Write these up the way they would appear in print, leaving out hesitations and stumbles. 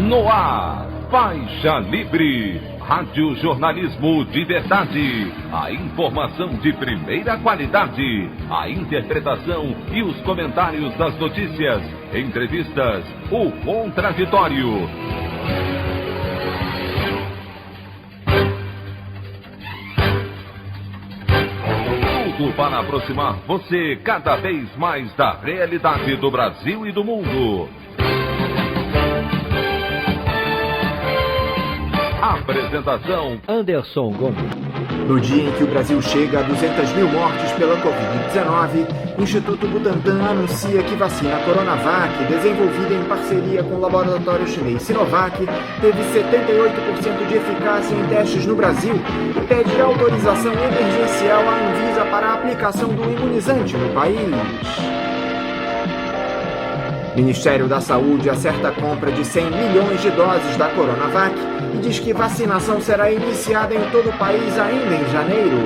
No ar, Faixa Livre, rádio jornalismo de verdade, a informação de primeira qualidade, a interpretação e os comentários das notícias, entrevistas, o contraditório. Tudo para aproximar você cada vez mais da realidade do Brasil e do mundo. Apresentação: Anderson Gomes. No dia em que o Brasil chega a 200 mil mortes pela Covid-19, o Instituto Butantan anuncia que vacina Coronavac, desenvolvida em parceria com o laboratório chinês Sinovac, teve 78% de eficácia em testes no Brasil e pede autorização emergencial à Anvisa para a aplicação do imunizante no país. O Ministério da Saúde acerta a compra de 100 milhões de doses da Coronavac e diz que vacinação será iniciada em todo o país ainda em janeiro.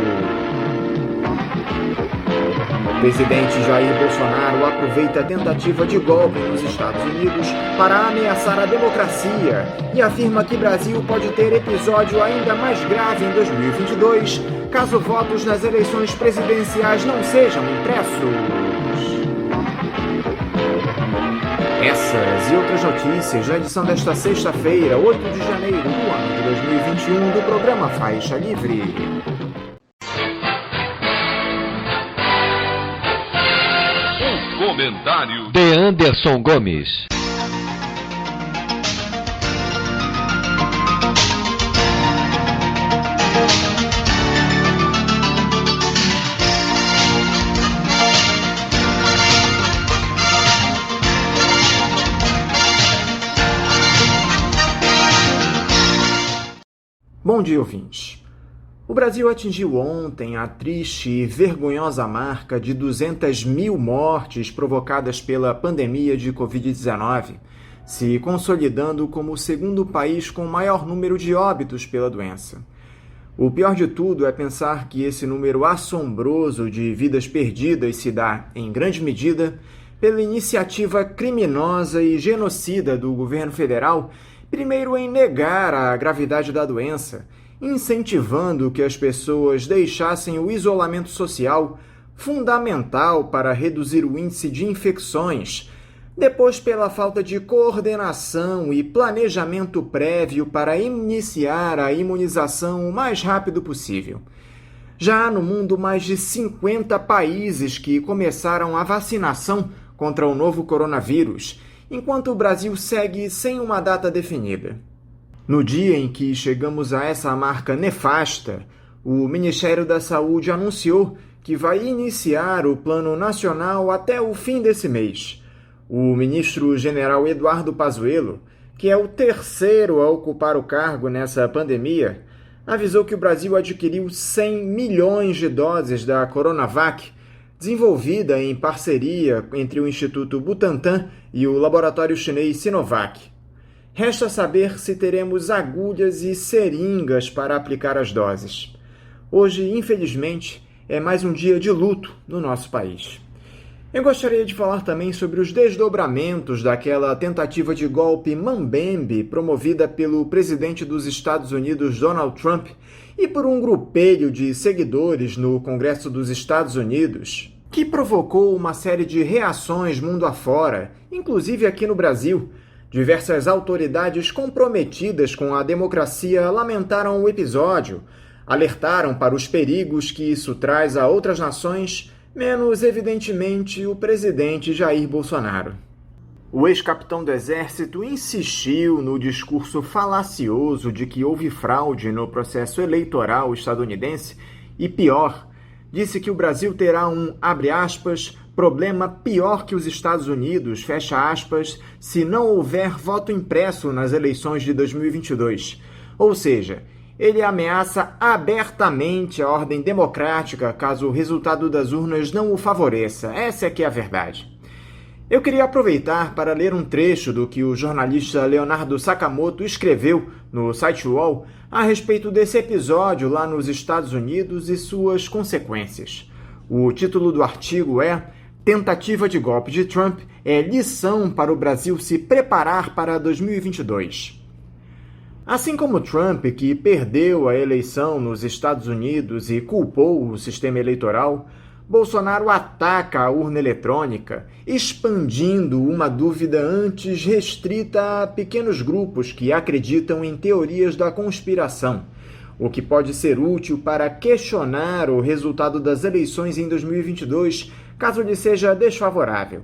O presidente Jair Bolsonaro aproveita a tentativa de golpe nos Estados Unidos para ameaçar a democracia e afirma que o Brasil pode ter episódio ainda mais grave em 2022, caso votos nas eleições presidenciais não sejam impressos. Essas e outras notícias na edição desta sexta-feira, 8 de janeiro do ano de 2021, do programa Faixa Livre. O comentário de Anderson Gomes. Bom dia, ouvintes. O Brasil atingiu ontem a triste e vergonhosa marca de 200 mil mortes provocadas pela pandemia de Covid-19, se consolidando como o segundo país com maior número de óbitos pela doença. O pior de tudo é pensar que esse número assombroso de vidas perdidas se dá, em grande medida, pela iniciativa criminosa e genocida do governo federal, primeiro em negar a gravidade da doença, incentivando que as pessoas deixassem o isolamento social, fundamental para reduzir o índice de infecções, depois pela falta de coordenação e planejamento prévio para iniciar a imunização o mais rápido possível. Já há no mundo mais de 50 países que começaram a vacinação contra o novo coronavírus, enquanto o Brasil segue sem uma data definida. No dia em que chegamos a essa marca nefasta, o Ministério da Saúde anunciou que vai iniciar o Plano Nacional até o fim desse mês. O ministro-general Eduardo Pazuello, que é o terceiro a ocupar o cargo nessa pandemia, avisou que o Brasil adquiriu 100 milhões de doses da Coronavac, desenvolvida em parceria entre o Instituto Butantan e o laboratório chinês Sinovac. Resta saber se teremos agulhas e seringas para aplicar as doses. Hoje, infelizmente, é mais um dia de luto no nosso país. Eu gostaria de falar também sobre os desdobramentos daquela tentativa de golpe mambembe promovida pelo presidente dos Estados Unidos, Donald Trump, e por um grupelho de seguidores no Congresso dos Estados Unidos, que provocou uma série de reações mundo afora, inclusive aqui no Brasil. Diversas autoridades comprometidas com a democracia lamentaram o episódio, alertaram para os perigos que isso traz a outras nações, menos evidentemente o presidente Jair Bolsonaro. O ex-capitão do Exército insistiu no discurso falacioso de que houve fraude no processo eleitoral estadunidense e, pior, disse que o Brasil terá um, abre aspas, problema pior que os Estados Unidos, fecha aspas, se não houver voto impresso nas eleições de 2022. Ou seja, ele ameaça abertamente a ordem democrática caso o resultado das urnas não o favoreça. Essa é que é a verdade. Eu queria aproveitar para ler um trecho do que o jornalista Leonardo Sakamoto escreveu no site UOL a respeito desse episódio lá nos Estados Unidos e suas consequências. O título do artigo é Tentativa de golpe de Trump é lição para o Brasil se preparar para 2022. Assim como Trump, que perdeu a eleição nos Estados Unidos e culpou o sistema eleitoral, Bolsonaro ataca a urna eletrônica, expandindo uma dúvida antes restrita a pequenos grupos que acreditam em teorias da conspiração, o que pode ser útil para questionar o resultado das eleições em 2022, caso lhe seja desfavorável.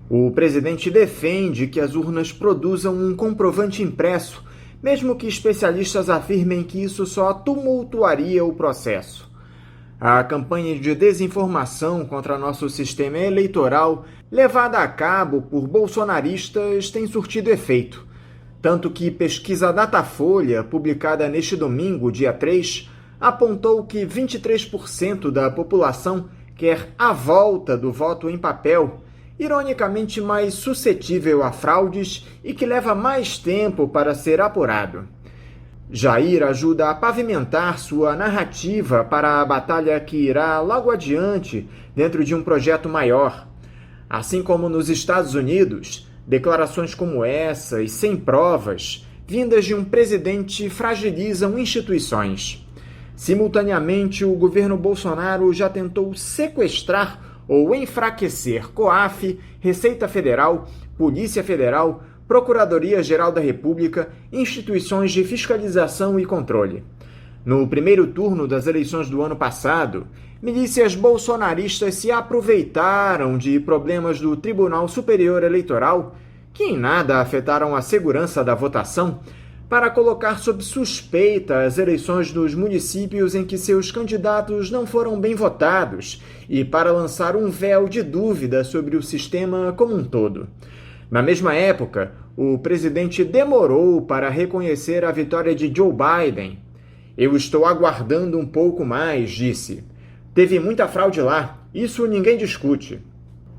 O presidente defende que as urnas produzam um comprovante impresso, mesmo que especialistas afirmem que isso só tumultuaria o processo. A campanha de desinformação contra nosso sistema eleitoral, levada a cabo por bolsonaristas, tem surtido efeito. Tanto que pesquisa Datafolha, publicada neste domingo, dia 3, apontou que 23% da população quer a volta do voto em papel, ironicamente mais suscetível a fraudes e que leva mais tempo para ser apurado. Jair ajuda a pavimentar sua narrativa para a batalha que irá logo adiante dentro de um projeto maior. Assim como nos Estados Unidos, declarações como essa e sem provas, vindas de um presidente, fragilizam instituições. Simultaneamente, o governo Bolsonaro já tentou sequestrar ou enfraquecer COAF, Receita Federal, Polícia Federal, Procuradoria-Geral da República, instituições de fiscalização e controle. No primeiro turno das eleições do ano passado, milícias bolsonaristas se aproveitaram de problemas do Tribunal Superior Eleitoral, que em nada afetaram a segurança da votação, para colocar sob suspeita as eleições dos municípios em que seus candidatos não foram bem votados e para lançar um véu de dúvida sobre o sistema como um todo. Na mesma época, o presidente demorou para reconhecer a vitória de Joe Biden. "Eu estou aguardando um pouco mais", disse. "Teve muita fraude lá, isso ninguém discute."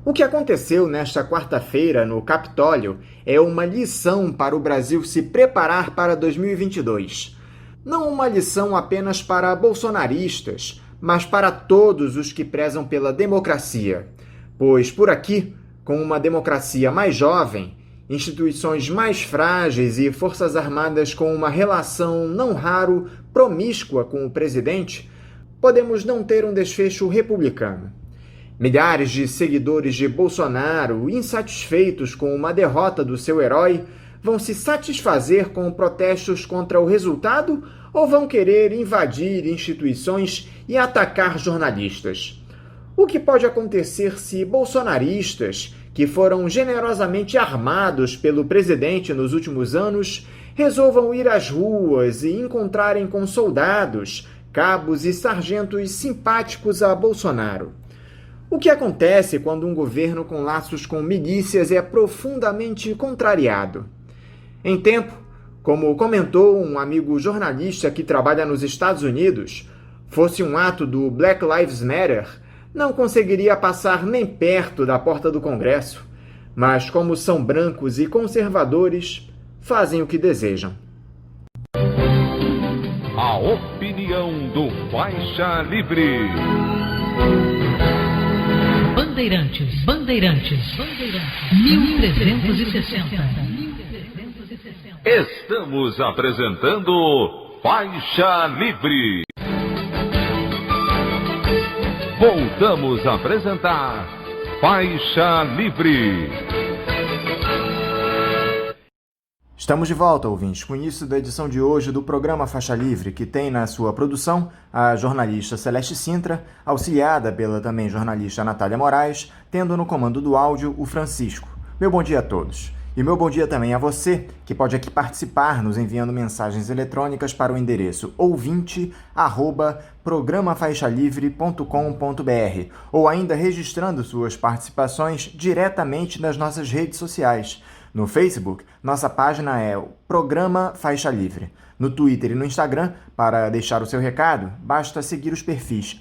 O que aconteceu nesta quarta-feira no Capitólio é uma lição para o Brasil se preparar para 2022. Não uma lição apenas para bolsonaristas, mas para todos os que prezam pela democracia. Pois por aqui, com uma democracia mais jovem, instituições mais frágeis e forças armadas com uma relação não raro promíscua com o presidente, podemos não ter um desfecho republicano. Milhares de seguidores de Bolsonaro, insatisfeitos com uma derrota do seu herói, vão se satisfazer com protestos contra o resultado ou vão querer invadir instituições e atacar jornalistas? O que pode acontecer se bolsonaristas, que foram generosamente armados pelo presidente nos últimos anos, resolvam ir às ruas e encontrarem com soldados, cabos e sargentos simpáticos a Bolsonaro? O que acontece quando um governo com laços com milícias é profundamente contrariado? Em tempo, como comentou um amigo jornalista que trabalha nos Estados Unidos, fosse um ato do Black Lives Matter, não conseguiria passar nem perto da porta do Congresso, mas como são brancos e conservadores, fazem o que desejam. A opinião do Faixa Livre. Bandeirantes, 1360. Estamos apresentando Faixa Livre. Voltamos a apresentar Faixa Livre. Estamos de volta, ouvintes, com o início da edição de hoje do programa Faixa Livre, que tem na sua produção a jornalista Celeste Sintra, auxiliada pela também jornalista Natália Moraes, tendo no comando do áudio o Francisco. Meu bom dia a todos. E meu bom dia também a você, que pode aqui participar nos enviando mensagens eletrônicas para o endereço ouvinte@programafaixalivre.com.br ou ainda registrando suas participações diretamente nas nossas redes sociais. No Facebook, nossa página é o Programa Faixa Livre. No Twitter e no Instagram, para deixar o seu recado, basta seguir os perfis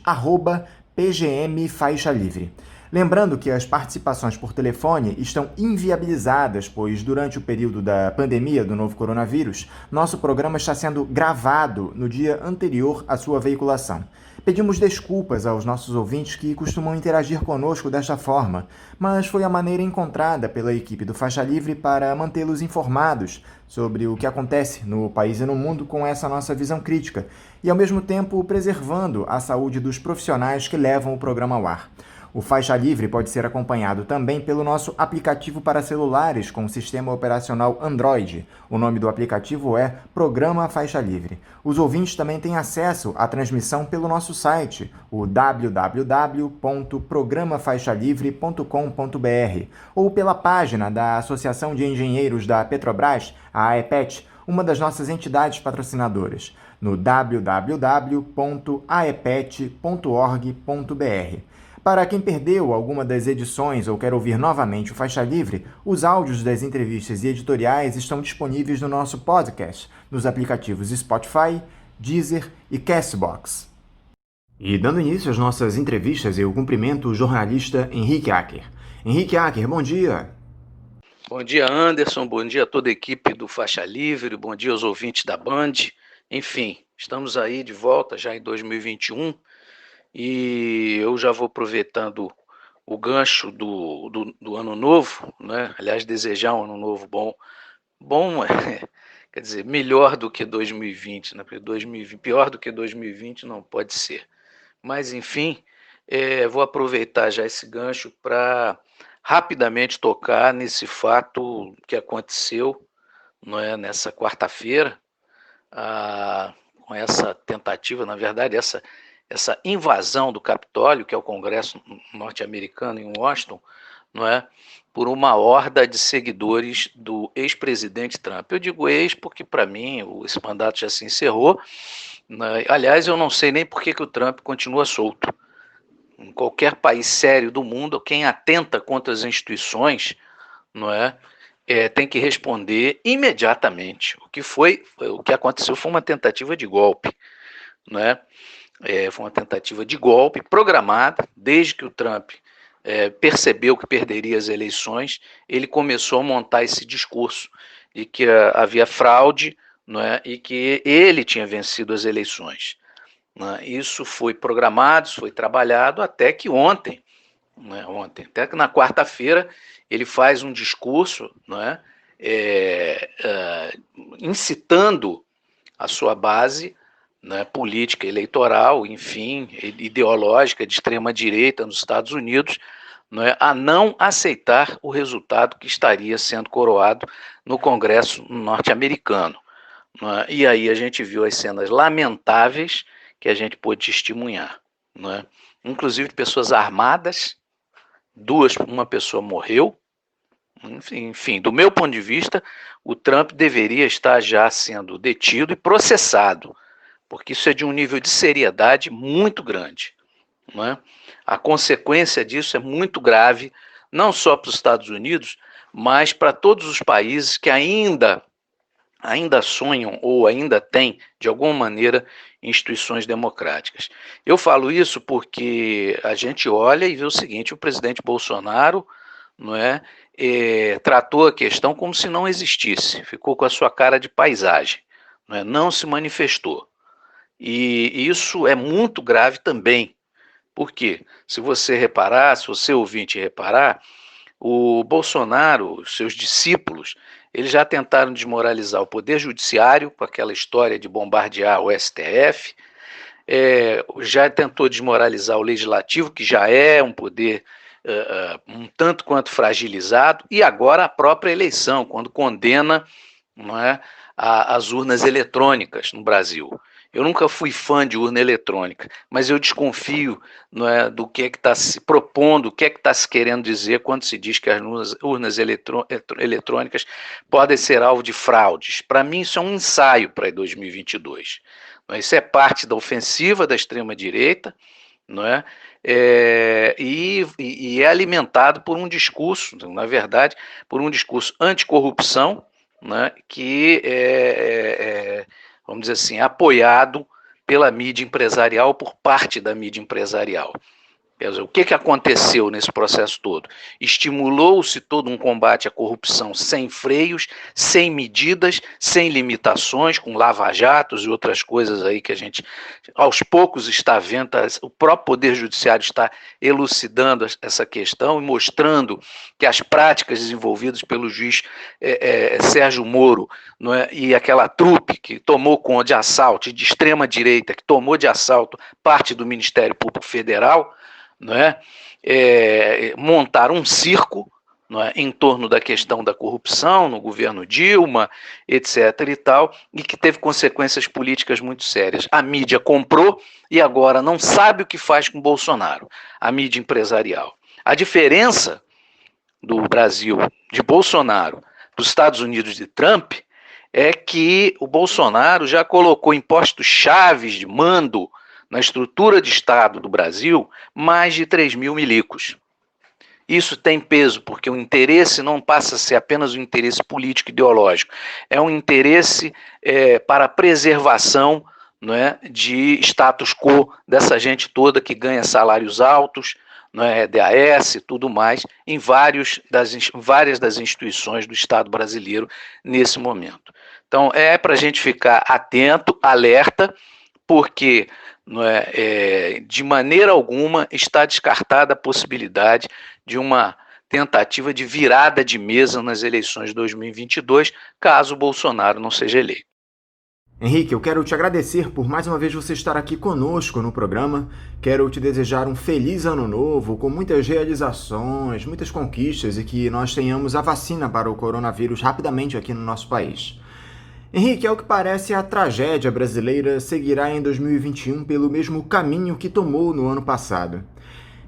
@PGM Faixa Livre. Lembrando que as participações por telefone estão inviabilizadas, pois durante o período da pandemia do novo coronavírus, nosso programa está sendo gravado no dia anterior à sua veiculação. Pedimos desculpas aos nossos ouvintes que costumam interagir conosco desta forma, mas foi a maneira encontrada pela equipe do Faixa Livre para mantê-los informados sobre o que acontece no país e no mundo com essa nossa visão crítica e, ao mesmo tempo, preservando a saúde dos profissionais que levam o programa ao ar. O Faixa Livre pode ser acompanhado também pelo nosso aplicativo para celulares com sistema operacional Android. O nome do aplicativo é Programa Faixa Livre. Os ouvintes também têm acesso à transmissão pelo nosso site, o www.programafaixalivre.com.br, ou pela página da Associação de Engenheiros da Petrobras, a AEPET, uma das nossas entidades patrocinadoras, no www.aepet.org.br. Para quem perdeu alguma das edições ou quer ouvir novamente o Faixa Livre, os áudios das entrevistas e editoriais estão disponíveis no nosso podcast, nos aplicativos Spotify, Deezer e Castbox. E dando início às nossas entrevistas, eu cumprimento o jornalista Henrique Acker. Henrique Acker, bom dia! Bom dia, Anderson, bom dia a toda a equipe do Faixa Livre, bom dia aos ouvintes da Band. Enfim, estamos aí de volta já em 2021. E eu já vou aproveitando o gancho do ano novo, né? Aliás, desejar um ano novo bom, quer dizer, melhor do que 2020, né? Porque 2020, pior do que 2020 não pode ser. Mas, enfim, vou aproveitar já esse gancho para rapidamente tocar nesse fato que aconteceu, não é, nessa quarta-feira, com essa tentativa, na verdade, essa invasão do Capitólio, que é o Congresso norte-americano em Washington, não é, por uma horda de seguidores do ex-presidente Trump. Eu digo ex porque, para mim, esse mandato já se encerrou. Né? Aliás, eu não sei nem por que o Trump continua solto. Em qualquer país sério do mundo, quem atenta contra as instituições, não é, tem que responder imediatamente. O que aconteceu foi uma tentativa de golpe, não é? Foi uma tentativa de golpe programada. Desde que o Trump percebeu que perderia as eleições, ele começou a montar esse discurso de que havia fraude, não é? E que ele tinha vencido as eleições. Não é? Isso foi programado, foi trabalhado até que ontem, não é? Até que na quarta-feira, ele faz um discurso, não é? Incitando a sua base, né, política eleitoral, enfim, ideológica de extrema-direita nos Estados Unidos, né, a não aceitar o resultado que estaria sendo coroado no Congresso norte-americano. Né, e aí a gente viu as cenas lamentáveis que a gente pôde testemunhar. Né, inclusive pessoas armadas, uma pessoa morreu. Enfim, do meu ponto de vista, o Trump deveria estar já sendo detido e processado, porque isso é de um nível de seriedade muito grande. Não é? A consequência disso é muito grave, não só para os Estados Unidos, mas para todos os países que ainda sonham ou ainda têm, de alguma maneira, instituições democráticas. Eu falo isso porque a gente olha e vê o seguinte: o presidente Bolsonaro, não é, tratou a questão como se não existisse, ficou com a sua cara de paisagem, não se manifestou. E isso é muito grave também, porque se você ouvinte reparar, o Bolsonaro, os seus discípulos, eles já tentaram desmoralizar o Poder Judiciário com aquela história de bombardear o STF, já tentou desmoralizar o Legislativo, que já é um poder um tanto quanto fragilizado, e agora a própria eleição, quando condena, não é, as urnas eletrônicas no Brasil. Eu nunca fui fã de urna eletrônica, mas eu desconfio, não é, do que está se propondo, o que está se querendo dizer quando se diz que as urnas eletrônicas podem ser alvo de fraudes. Para mim, isso é um ensaio para 2022. Isso é parte da ofensiva da extrema-direita, não é? E é alimentado por um discurso, na verdade, por um discurso anticorrupção, né, que vamos dizer assim, apoiado pela mídia empresarial, por parte da mídia empresarial. Quer dizer, o que aconteceu nesse processo todo? Estimulou-se todo um combate à corrupção sem freios, sem medidas, sem limitações, com lava-jatos e outras coisas aí que a gente, aos poucos, está vendo. O próprio Poder Judiciário está elucidando essa questão e mostrando que as práticas desenvolvidas pelo juiz Sérgio Moro, não é, e aquela trupe que tomou conta de assalto, de extrema-direita, que tomou de assalto parte do Ministério Público Federal, não é? Montar um circo, não é? Em torno da questão da corrupção no governo Dilma, etc. e tal, e que teve consequências políticas muito sérias. A mídia comprou e agora não sabe o que faz com Bolsonaro, a mídia empresarial. A diferença do Brasil de Bolsonaro dos Estados Unidos de Trump é que o Bolsonaro já colocou em postos chaves de mando na estrutura de Estado do Brasil, mais de 3 mil milicos. Isso tem peso, porque o interesse não passa a ser apenas um interesse político ideológico, é um interesse para a preservação, não é, de status quo dessa gente toda que ganha salários altos, não é, DAS e tudo mais, em várias das instituições do Estado brasileiro nesse momento. Então, é para a gente ficar atento, alerta, porque de maneira alguma está descartada a possibilidade de uma tentativa de virada de mesa nas eleições de 2022, caso o Bolsonaro não seja eleito. Henrique, eu quero te agradecer por mais uma vez você estar aqui conosco no programa. Quero te desejar um feliz ano novo, com muitas realizações, muitas conquistas e que nós tenhamos a vacina para o coronavírus rapidamente aqui no nosso país. Henrique, ao que parece, a tragédia brasileira seguirá em 2021 pelo mesmo caminho que tomou no ano passado.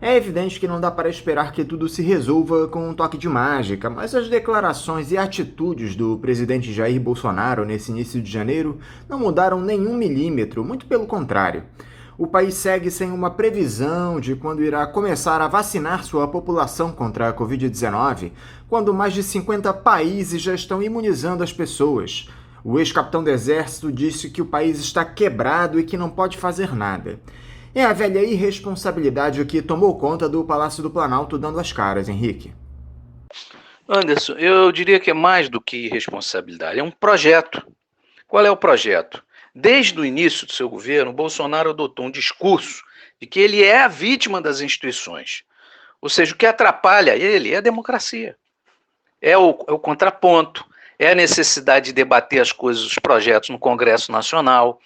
É evidente que não dá para esperar que tudo se resolva com um toque de mágica, mas as declarações e atitudes do presidente Jair Bolsonaro nesse início de janeiro não mudaram nenhum milímetro, muito pelo contrário. O país segue sem uma previsão de quando irá começar a vacinar sua população contra a Covid-19, quando mais de 50 países já estão imunizando as pessoas. O ex-capitão do Exército disse que o país está quebrado e que não pode fazer nada. É a velha irresponsabilidade que tomou conta do Palácio do Planalto dando as caras, Henrique. Anderson, eu diria que é mais do que irresponsabilidade, é um projeto. Qual é o projeto? Desde o início do seu governo, Bolsonaro adotou um discurso de que ele é a vítima das instituições. Ou seja, o que atrapalha ele é a democracia, é o contraponto, é a necessidade de debater as coisas, os projetos no Congresso Nacional,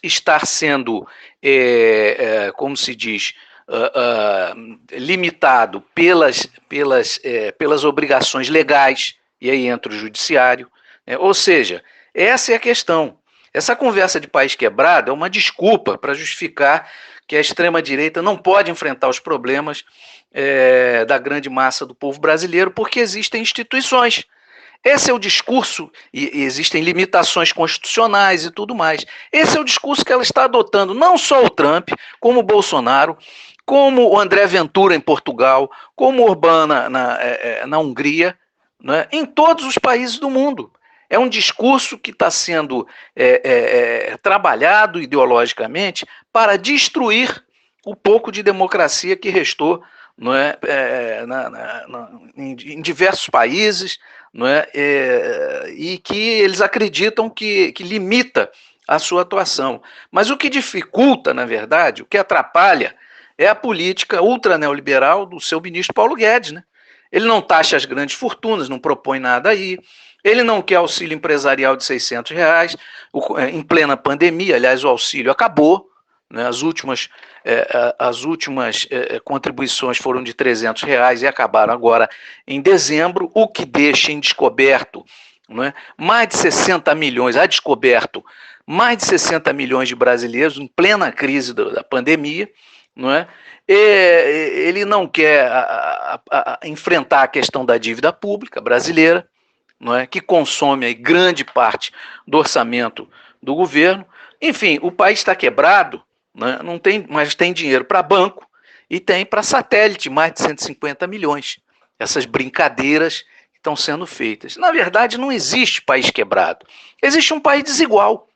estar sendo, como se diz, limitado pelas obrigações legais, e aí entra o judiciário. Ou seja, essa é a questão. Essa conversa de país quebrado é uma desculpa para justificar que a extrema-direita não pode enfrentar os problemas da grande massa do povo brasileiro, porque existem instituições. Esse é o discurso, e existem limitações constitucionais e tudo mais. Esse é o discurso que ela está adotando, não só o Trump, como o Bolsonaro, como o André Ventura em Portugal, como o Orbán na Hungria, né, em todos os países do mundo. É um discurso que está sendo trabalhado ideologicamente para destruir o pouco de democracia que restou, não é, em diversos países, não é, e que eles acreditam que limita a sua atuação. Mas o que dificulta, na verdade, o que atrapalha, é a política ultra-neoliberal do seu ministro Paulo Guedes. Né? Ele não taxa as grandes fortunas, não propõe nada aí, ele não quer auxílio empresarial de R$600 em plena pandemia, aliás, o auxílio acabou, né? As últimas contribuições foram de R$300 e acabaram agora em dezembro, o que deixa em descoberto, né, mais de 60 milhões, mais de 60 milhões de brasileiros em plena crise da pandemia, não é? Ele não quer enfrentar a questão da dívida pública brasileira, não é? Que consome aí grande parte do orçamento do governo. Enfim, o país está quebrado, né? Não tem, mas tem dinheiro para banco e tem para satélite, mais de 150 milhões. Essas brincadeiras estão sendo feitas. Na verdade, não existe país quebrado. Existe um país desigual.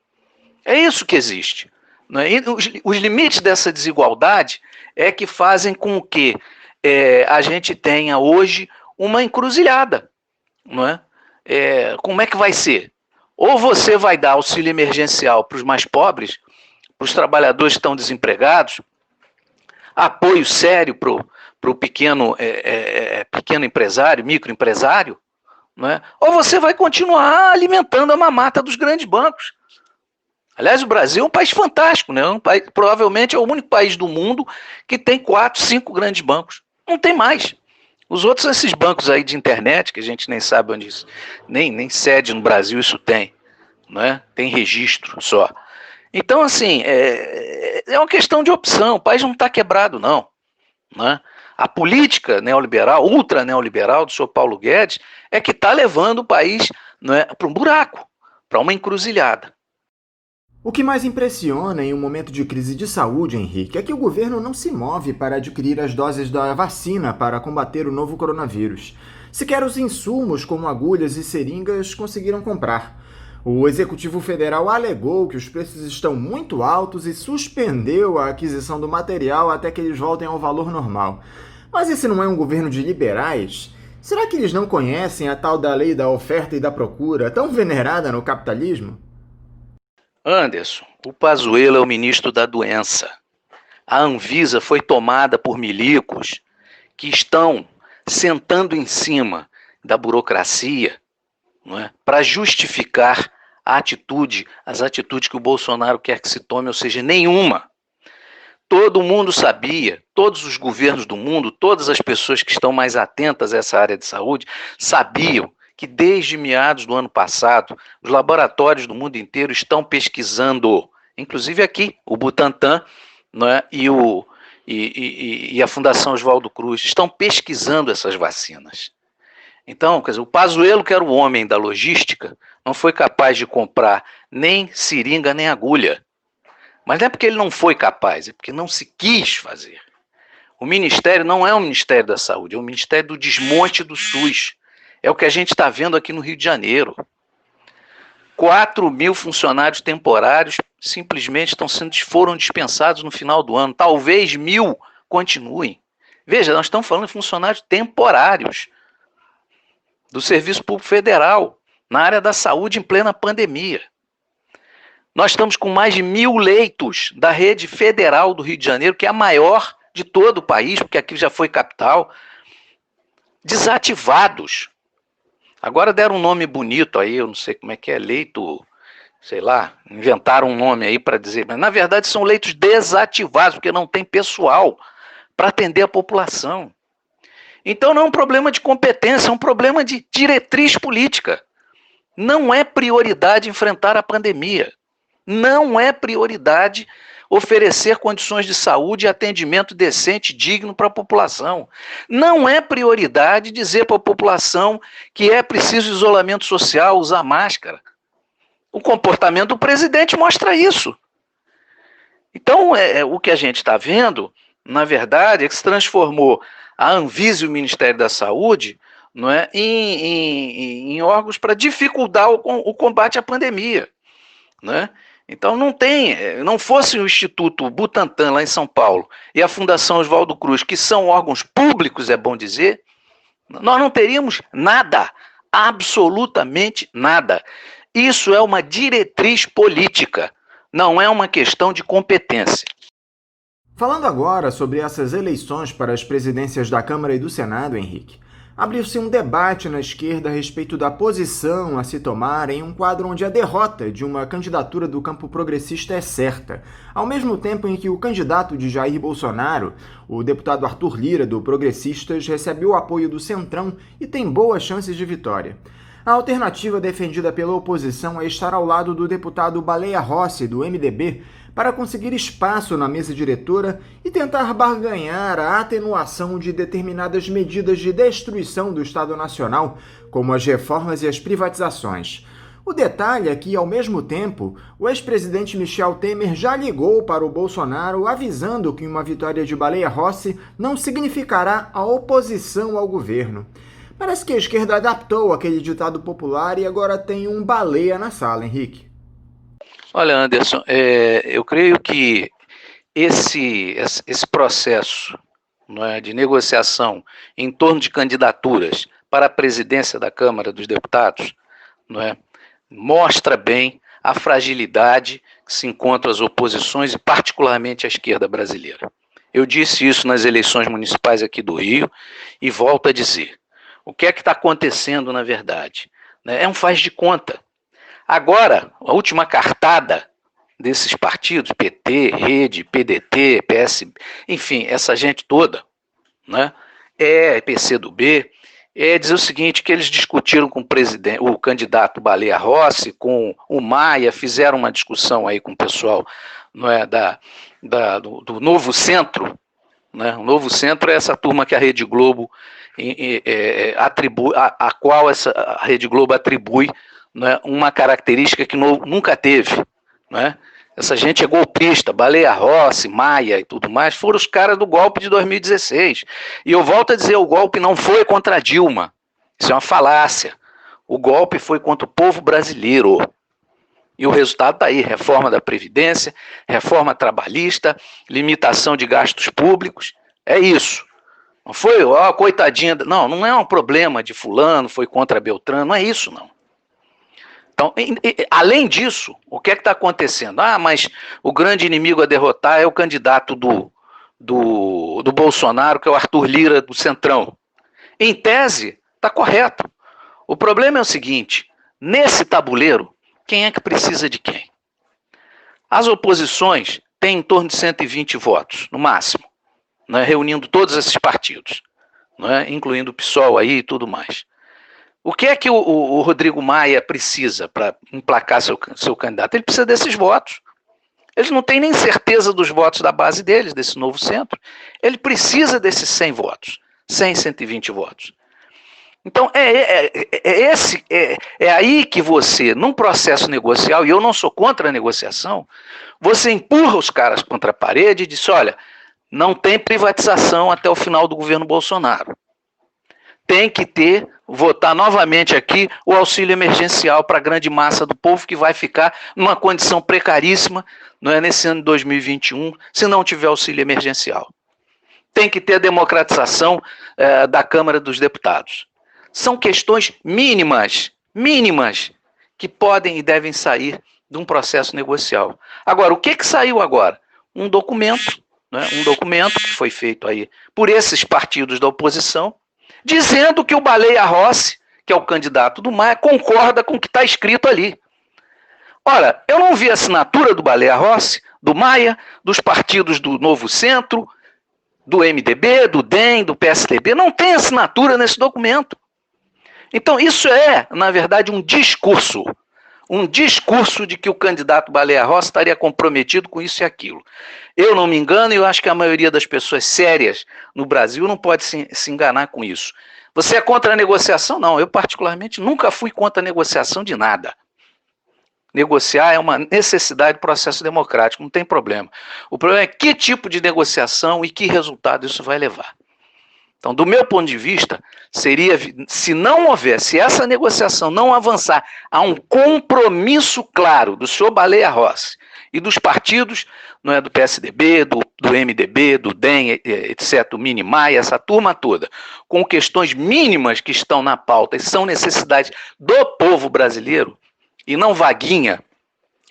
É isso que existe. Não é? E os limites dessa desigualdade é que fazem com que a gente tenha hoje uma encruzilhada. Não é? Como é que vai ser? Ou você vai dar auxílio emergencial para os mais pobres, para os trabalhadores que estão desempregados, apoio sério para o pequeno empresário, microempresário, não é? Ou você vai continuar alimentando a mamata dos grandes bancos. Aliás, o Brasil é um país fantástico, né? Provavelmente é o único país do mundo que tem 4, 5 grandes bancos. Não tem mais. Os outros são esses bancos aí de internet, que a gente nem sabe onde isso, nem sede no Brasil isso tem, não é? Tem registro só. Então, assim, é uma questão de opção, o país não está quebrado, não é? A política neoliberal, ultra neoliberal do senhor Paulo Guedes é que está levando o país, não é, para um buraco, para uma encruzilhada. O que mais impressiona em um momento de crise de saúde, Henrique, é que o governo não se move para adquirir as doses da vacina para combater o novo coronavírus. Sequer os insumos, como agulhas e seringas, conseguiram comprar. O Executivo Federal alegou que os preços estão muito altos e suspendeu a aquisição do material até que eles voltem ao valor normal. Mas esse não é um governo de liberais? Será que eles não conhecem a tal da lei da oferta e da procura, tão venerada no capitalismo? Anderson, o Pazuello é o ministro da doença. A Anvisa foi tomada por milicos que estão sentando em cima da burocracia, não é, para justificar as atitudes que o Bolsonaro quer que se tome, ou seja, nenhuma. Todo mundo sabia, todos os governos do mundo, todas as pessoas que estão mais atentas a essa área de saúde, sabiam que desde meados do ano passado, os laboratórios do mundo inteiro estão pesquisando, inclusive aqui, o Butantan, né, e a Fundação Oswaldo Cruz, estão pesquisando essas vacinas. Então, quer dizer, o Pazuello, que era o homem da logística, não foi capaz de comprar nem seringa, nem agulha. Mas não é porque ele não foi capaz, é porque não se quis fazer. O Ministério não é o Ministério da Saúde, é o Ministério do desmonte do SUS. É o que a gente está vendo aqui no Rio de Janeiro. 4.000 funcionários temporários simplesmente foram dispensados no final do ano. Talvez 1.000 continuem. Veja, nós estamos falando de funcionários temporários do Serviço Público Federal, na área da saúde em plena pandemia. Nós estamos com mais de 1.000 leitos da rede federal do Rio de Janeiro, que é a maior de todo o país, porque aqui já foi capital, desativados. Agora deram um nome bonito aí, eu não sei como é que é, leito, sei lá, inventaram um nome aí para dizer, mas na verdade são leitos desativados, porque não tem pessoal para atender a população. Então não é um problema de competência, é um problema de diretriz política. Não é prioridade enfrentar a pandemia. Não é prioridade oferecer condições de saúde e atendimento decente e digno para a população. Não é prioridade dizer para a população que é preciso isolamento social, usar máscara. O comportamento do presidente mostra isso. Então, o que a gente está vendo, na verdade, é que se transformou a Anvisa e o Ministério da Saúde, não é, em órgãos para dificultar o combate à pandemia, né? Então não fosse o Instituto Butantan lá em São Paulo e a Fundação Oswaldo Cruz, que são órgãos públicos, é bom dizer, nós não teríamos nada, absolutamente nada. Isso é uma diretriz política, não é uma questão de competência. Falando agora sobre essas eleições para as presidências da Câmara e do Senado, Henrique, abriu-se um debate na esquerda a respeito da posição a se tomar em um quadro onde a derrota de uma candidatura do campo progressista é certa, ao mesmo tempo em que o candidato de Jair Bolsonaro, o deputado Arthur Lira, do Progressistas, recebe o apoio do Centrão e tem boas chances de vitória. A alternativa defendida pela oposição é estar ao lado do deputado Baleia Rossi, do MDB, para conseguir espaço na mesa diretora e tentar barganhar a atenuação de determinadas medidas de destruição do Estado Nacional, como as reformas e as privatizações. O detalhe é que, ao mesmo tempo, o ex-presidente Michel Temer já ligou para o Bolsonaro avisando que uma vitória de Baleia Rossi não significará a oposição ao governo. Parece que a esquerda adaptou aquele ditado popular e agora tem um baleia na sala, Henrique. Olha, Anderson, eu creio que esse processo, não é, de negociação em torno de candidaturas para a presidência da Câmara dos Deputados, não é, mostra bem a fragilidade que se encontram as oposições e particularmente a esquerda brasileira. Eu disse isso nas eleições municipais aqui do Rio e volto a dizer. O que é que está acontecendo na verdade? É um faz de conta. Agora, a última cartada desses partidos, PT, Rede, PDT, PS, enfim, essa gente toda, né, PCdoB, dizer o seguinte, que eles discutiram com o candidato Baleia Rossi, com o Maia, fizeram uma discussão aí com o pessoal, não é, do Novo Centro, né? O Novo Centro é essa turma que a Rede Globo atribui, a qual a Rede Globo atribui, né, uma característica que nunca teve, né? Essa gente é golpista, Baleia Rossi, Maia e tudo mais, foram os caras do golpe de 2016. E eu volto a dizer, o golpe não foi contra a Dilma. Isso é uma falácia. O golpe foi contra o povo brasileiro. E o resultado está aí, reforma da Previdência, reforma trabalhista, limitação de gastos públicos, é isso. Não foi, coitadinha, não é um problema de fulano, foi contra Beltrano, não é isso não. Então, além disso, o que é que está acontecendo? Mas o grande inimigo a derrotar é o candidato do Bolsonaro, que é o Arthur Lira, do Centrão. Em tese, está correto. O problema é o seguinte, nesse tabuleiro, quem é que precisa de quem? As oposições têm em torno de 120 votos, no máximo, né, reunindo todos esses partidos, né, incluindo o PSOL aí e tudo mais. O que é que o Rodrigo Maia precisa para emplacar seu candidato? Ele precisa desses votos. Eles não têm nem certeza dos votos da base deles, desse Novo Centro. Ele precisa desses 100 votos, 120 votos. Então, é aí que você, num processo negocial, e eu não sou contra a negociação, você empurra os caras contra a parede e diz, olha, não tem privatização até o final do governo Bolsonaro. Tem que votar novamente aqui o auxílio emergencial para a grande massa do povo que vai ficar numa condição precaríssima, não é, nesse ano de 2021, se não tiver auxílio emergencial. Tem que ter a democratização da Câmara dos Deputados. São questões mínimas, que podem e devem sair de um processo negocial. Agora, o que saiu agora? Um documento, né, que foi feito aí por esses partidos da oposição, dizendo que o Baleia Rossi, que é o candidato do Maia, concorda com o que está escrito ali. Ora, eu não vi a assinatura do Baleia Rossi, do Maia, dos partidos do Novo Centro, do MDB, do DEM, do PSDB, não tem assinatura nesse documento. Então, isso é, na verdade, um discurso de que o candidato Baleia Rossi estaria comprometido com isso e aquilo. Eu não me engano, e eu acho que a maioria das pessoas sérias no Brasil não pode se enganar com isso. Você é contra a negociação? Não, eu particularmente nunca fui contra a negociação de nada. Negociar é uma necessidade do processo democrático, não tem problema. O problema é que tipo de negociação e que resultado isso vai levar. Então, do meu ponto de vista, seria, se não houver, se essa negociação não avançar a um compromisso claro do senhor Baleia Rossi e dos partidos, não é, do PSDB, do MDB, do DEM, etc., do Mini-Maia, essa turma toda, com questões mínimas que estão na pauta e são necessidades do povo brasileiro, e não vaguinha,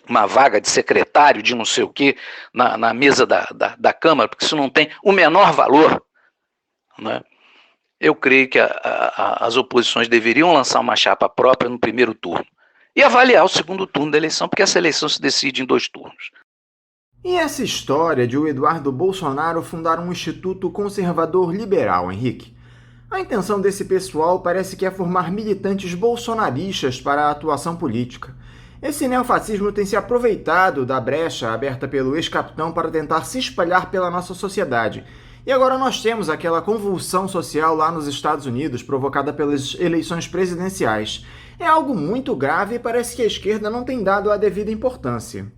uma vaga de secretário de não sei o quê na mesa da Câmara, porque isso não tem o menor valor, né? Eu creio que as oposições deveriam lançar uma chapa própria no primeiro turno e avaliar o segundo turno da eleição, porque essa eleição se decide em 2 turnos. E essa história de o Eduardo Bolsonaro fundar um instituto conservador liberal, Henrique? A intenção desse pessoal parece que é formar militantes bolsonaristas para a atuação política. Esse neofascismo tem se aproveitado da brecha aberta pelo ex-capitão para tentar se espalhar pela nossa sociedade. E agora nós temos aquela convulsão social lá nos Estados Unidos provocada pelas eleições presidenciais. É algo muito grave e parece que a esquerda não tem dado a devida importância.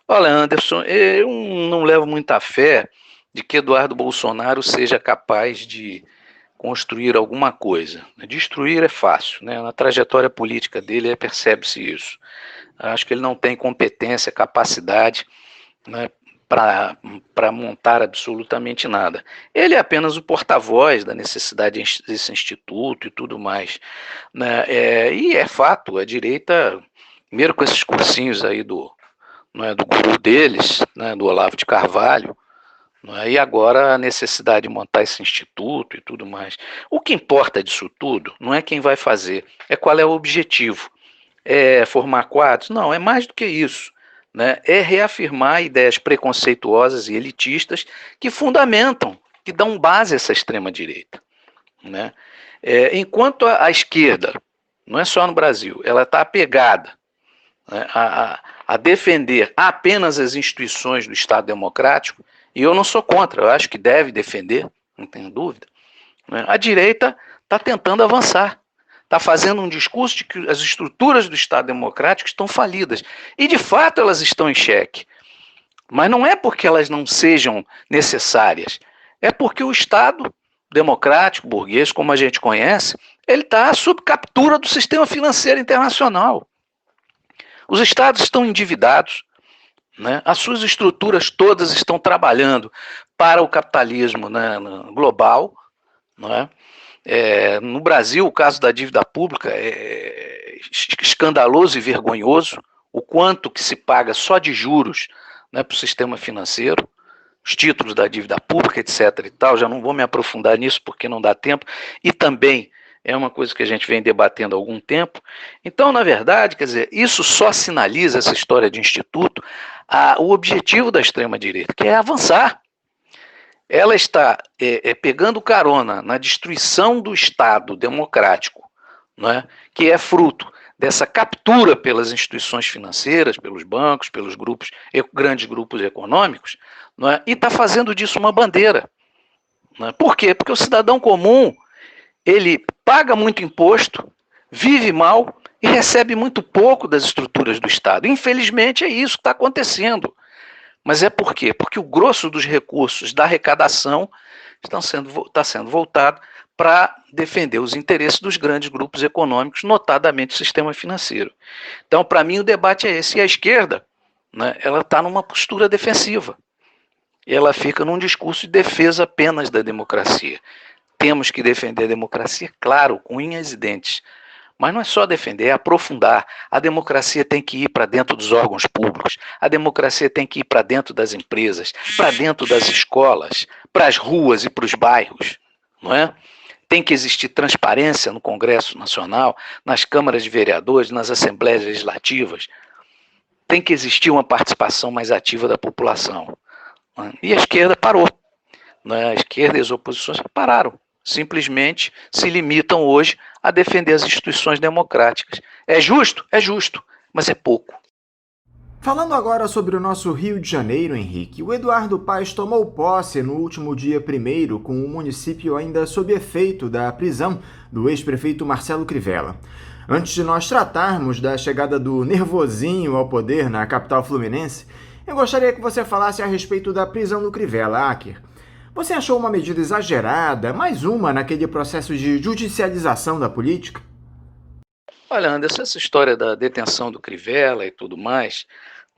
Olha, Anderson, eu não levo muita fé de que Eduardo Bolsonaro seja capaz de construir alguma coisa. Destruir é fácil, né? Na trajetória política dele percebe-se isso. Acho que ele não tem competência, capacidade, né, para montar absolutamente nada. Ele é apenas o porta-voz da necessidade desse instituto e tudo mais, né? E é fato, a direita, primeiro com esses cursinhos aí do guru deles, né, do Olavo de Carvalho, e agora a necessidade de montar esse instituto e tudo mais. O que importa disso tudo não é quem vai fazer, é qual é o objetivo. É formar quadros? Não, é mais do que isso. Né? É reafirmar ideias preconceituosas e elitistas que fundamentam, que dão base a essa extrema-direita. Né? Enquanto a esquerda, não é só no Brasil, ela está apegada, né, a defender apenas as instituições do Estado democrático, e eu não sou contra, eu acho que deve defender, não tenho dúvida, né? A direita está tentando avançar. Está fazendo um discurso de que as estruturas do Estado democrático estão falidas. E, de fato, elas estão em xeque. Mas não é porque elas não sejam necessárias. É porque o Estado democrático, burguês, como a gente conhece, ele está sob captura do sistema financeiro internacional. Os Estados estão endividados, né? As suas estruturas todas estão trabalhando para o capitalismo, né, global, não é? No Brasil, o caso da dívida pública é escandaloso e vergonhoso, o quanto que se paga só de juros, né, para o sistema financeiro, os títulos da dívida pública, etc. e tal. Já não vou me aprofundar nisso porque não dá tempo, e também é uma coisa que a gente vem debatendo há algum tempo. Então, na verdade, quer dizer, isso só sinaliza, essa história de instituto, o objetivo da extrema-direita, que é avançar. Ela está pegando carona na destruição do Estado democrático, né, que é fruto dessa captura pelas instituições financeiras, pelos bancos, pelos grandes grupos econômicos, né, e está fazendo disso uma bandeira. Né? Por quê? Porque o cidadão comum, ele paga muito imposto, vive mal e recebe muito pouco das estruturas do Estado. Infelizmente é isso que está acontecendo. Mas é por quê? Porque o grosso dos recursos da arrecadação está sendo voltado para defender os interesses dos grandes grupos econômicos, notadamente o sistema financeiro. Então, para mim, o debate é esse. E a esquerda, né, ela está numa postura defensiva. Ela fica num discurso de defesa apenas da democracia. Temos que defender a democracia, claro, com unhas e dentes. Mas não é só defender, é aprofundar. A democracia tem que ir para dentro dos órgãos públicos, a democracia tem que ir para dentro das empresas, para dentro das escolas, para as ruas e para os bairros, não é? Tem que existir transparência no Congresso Nacional, nas câmaras de vereadores, nas assembleias legislativas. Tem que existir uma participação mais ativa da população. Não é? E a esquerda parou. Não é? A esquerda e as oposições pararam. Simplesmente se limitam hoje a defender as instituições democráticas. É justo? É justo, mas é pouco. Falando agora sobre o nosso Rio de Janeiro, Henrique, o Eduardo Paes tomou posse no último dia 1º, com o município ainda sob efeito da prisão do ex-prefeito Marcelo Crivella. Antes de nós tratarmos da chegada do nervosinho ao poder na capital fluminense, eu gostaria que você falasse a respeito da prisão do Crivella, Aker. Você achou uma medida exagerada, mais uma naquele processo de judicialização da política? Olha, Anderson, essa história da detenção do Crivella e tudo mais,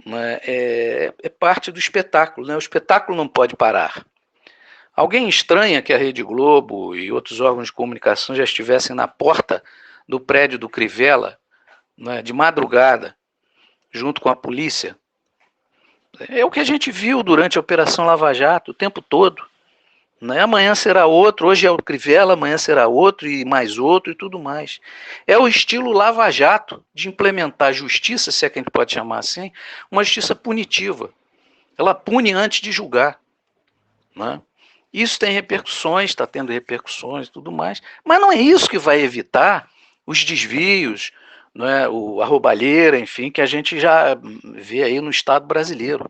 né, é parte do espetáculo, né? O espetáculo não pode parar. Alguém estranha que a Rede Globo e outros órgãos de comunicação já estivessem na porta do prédio do Crivella, né, de madrugada, junto com a polícia. É o que a gente viu durante a Operação Lava Jato o tempo todo. Né? Amanhã será outro, hoje é o Crivella, amanhã será outro e mais outro e tudo mais. É o estilo Lava Jato de implementar justiça, se é que a gente pode chamar assim, uma justiça punitiva. Ela pune antes de julgar. Né? Isso tem repercussões, está tendo repercussões e tudo mais, mas não é isso que vai evitar os desvios, né, a roubalheira, enfim, que a gente já vê aí no Estado brasileiro.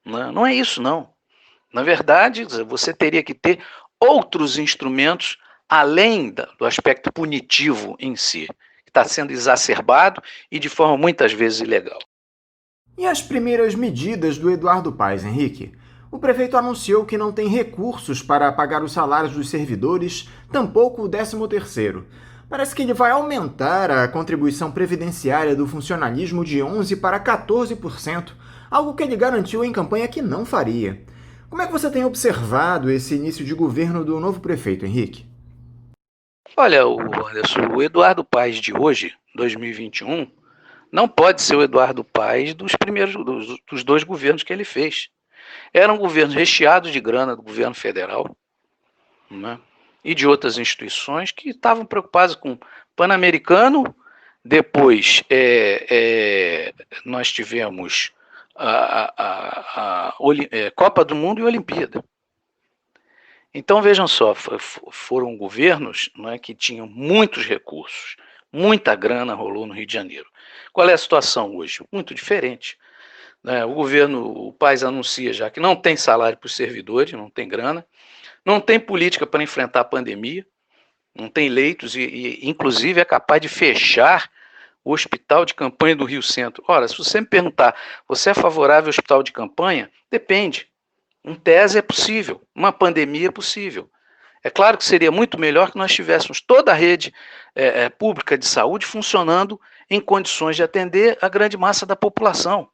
Né? Não é isso, não. Na verdade, você teria que ter outros instrumentos além do aspecto punitivo em si, que está sendo exacerbado e de forma muitas vezes ilegal. E as primeiras medidas do Eduardo Paes, Henrique? O prefeito anunciou que não tem recursos para pagar os salários dos servidores, tampouco o 13º. Parece que ele vai aumentar a contribuição previdenciária do funcionalismo de 11% para 14%, algo que ele garantiu em campanha que não faria. Como é que você tem observado esse início de governo do novo prefeito, Henrique? Olha, Anderson, o Eduardo Paes de hoje, 2021, não pode ser o Eduardo Paes dos dois governos que ele fez. Eram governos recheados de grana do governo federal, né, e de outras instituições que estavam preocupadas com Pan-Americano. Depois nós tivemos a Copa do Mundo e Olimpíada. Então vejam só, foram governos, né, que tinham muitos recursos, muita grana rolou no Rio de Janeiro. Qual é a situação hoje? Muito diferente. O Paes anuncia já que não tem salário para os servidores, não tem grana, não tem política para enfrentar a pandemia, não tem leitos e inclusive é capaz de fechar o hospital de campanha do Rio Centro. Ora, se você me perguntar, você é favorável ao hospital de campanha? Depende. Em tese é possível, uma pandemia é possível. É claro que seria muito melhor que nós tivéssemos toda a rede pública de saúde funcionando em condições de atender a grande massa da população.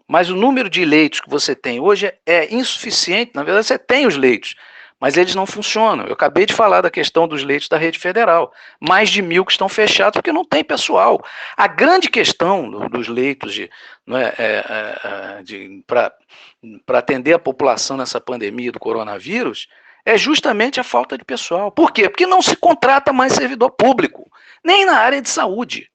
Mas o número de leitos que você tem hoje é insuficiente. Na verdade, você tem os leitos, mas eles não funcionam. Eu acabei de falar da questão dos leitos da rede federal. Mais de 1.000 que estão fechados porque não tem pessoal. A grande questão dos leitos para atender a população nessa pandemia do coronavírus é justamente a falta de pessoal. Por quê? Porque não se contrata mais servidor público, nem na área de saúde.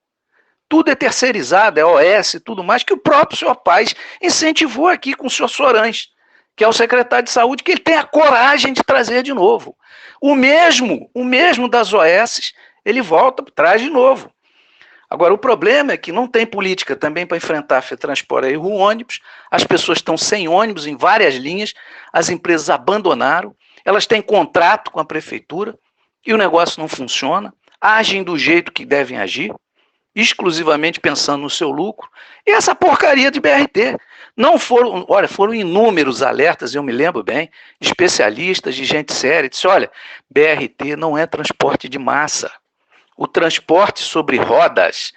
Tudo é terceirizado, é OS e tudo mais, que o próprio senhor Paes incentivou aqui com o senhor Sorães, que é o secretário de saúde, que ele tem a coragem de trazer de novo. O mesmo das OS, ele volta, traz de novo. Agora, o problema é que não tem política também para enfrentar a FETransport e o ônibus, as pessoas estão sem ônibus em várias linhas, as empresas abandonaram, elas têm contrato com a prefeitura e o negócio não funciona, agem do jeito que devem agir, exclusivamente pensando no seu lucro, e essa porcaria de BRT. Não foram, olha, foram inúmeros alertas, eu me lembro bem, de especialistas, de gente séria, disse, olha, BRT não é transporte de massa. O transporte sobre rodas,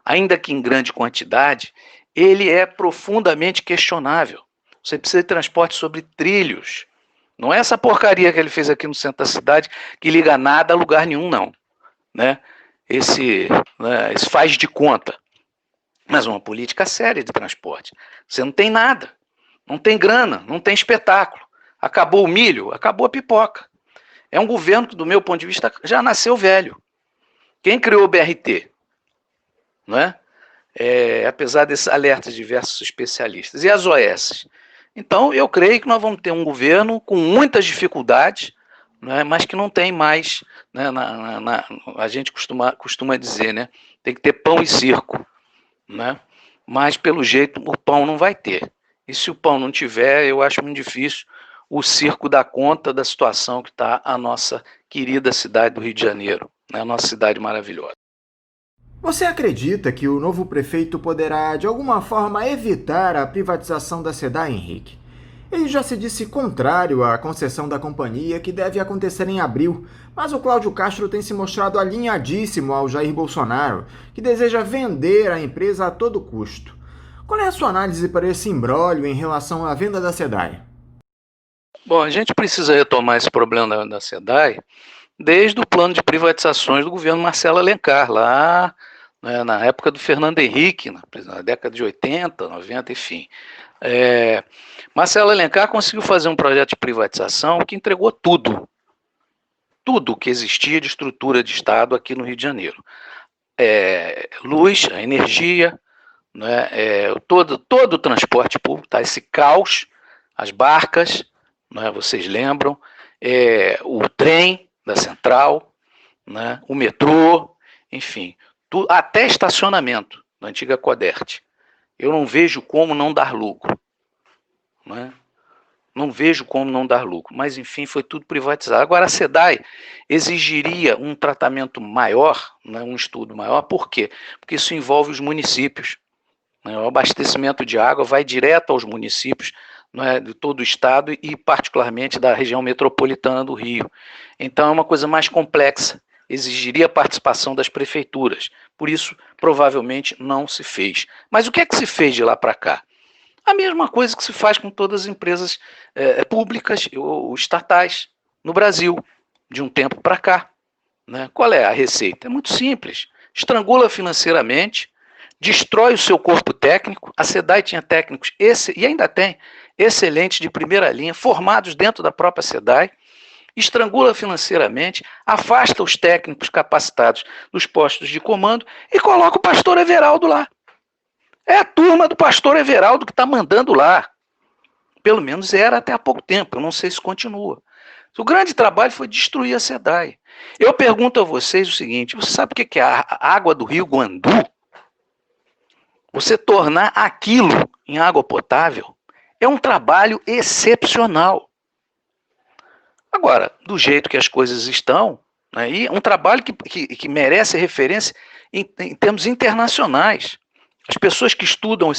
ainda que em grande quantidade, ele é profundamente questionável. Você precisa de transporte sobre trilhos. Não é essa porcaria que ele fez aqui no centro da cidade, que liga nada a lugar nenhum, não. Né? Esse faz de conta. Mas uma política séria de transporte. Você não tem nada. Não tem grana, não tem espetáculo. Acabou o milho, acabou a pipoca. É um governo que, do meu ponto de vista, já nasceu velho. Quem criou o BRT? Não é? Apesar desses alertas de diversos especialistas. E as OS? Então, eu creio que nós vamos ter um governo com muitas dificuldades, né, mas que não tem mais, né, a gente costuma dizer, né, tem que ter pão e circo, né, mas pelo jeito o pão não vai ter. E se o pão não tiver, eu acho muito difícil o circo dar conta da situação que está a nossa querida cidade do Rio de Janeiro, né, a nossa cidade maravilhosa. Você acredita que o novo prefeito poderá, de alguma forma, evitar a privatização da SEDAI, Henrique? Ele já se disse contrário à concessão da companhia, que deve acontecer em abril, mas o Cláudio Castro tem se mostrado alinhadíssimo ao Jair Bolsonaro, que deseja vender a empresa a todo custo. Qual é a sua análise para esse imbróglio em relação à venda da SEDAI? Bom, a gente precisa retomar esse problema da SEDAI desde o plano de privatizações do governo Marcelo Alencar, lá, né, na época do Fernando Henrique, na década de 80, 90, enfim. Marcelo Alencar conseguiu fazer um projeto de privatização que entregou tudo que existia de estrutura de Estado aqui no Rio de Janeiro. Luz, a energia, né, todo o transporte público, tá, esse caos, as barcas, né, vocês lembram, o trem da Central, né, o metrô, enfim, até estacionamento da antiga Codert. Eu não vejo como não dar lucro. Né? Não vejo como não dar lucro, mas enfim, foi tudo privatizado. Agora a SEDAI exigiria um tratamento maior, né, um estudo maior, por quê? Porque isso envolve os municípios. Né? O abastecimento de água vai direto aos municípios, né, de todo o estado e particularmente da região metropolitana do Rio. Então é uma coisa mais complexa, exigiria a participação das prefeituras. Por isso, provavelmente, não se fez. Mas o que é que se fez de lá para cá? A mesma coisa que se faz com todas as empresas públicas ou estatais no Brasil, de um tempo para cá. Né? Qual é a receita? É muito simples. Estrangula financeiramente, destrói o seu corpo técnico. A SEDAI tinha técnicos, e ainda tem, excelentes de primeira linha, formados dentro da própria SEDAI, estrangula financeiramente, afasta os técnicos capacitados dos postos de comando e coloca o pastor Everaldo lá. É a turma do pastor Everaldo que está mandando lá. Pelo menos era até há pouco tempo, eu não sei se continua. O grande trabalho foi destruir a SEDAI. Eu pergunto a vocês o seguinte, você sabe o que é a água do rio Guandu? Você tornar aquilo em água potável é um trabalho excepcional. Agora, do jeito que as coisas estão, né, e um trabalho que merece referência em termos internacionais. As pessoas que estudam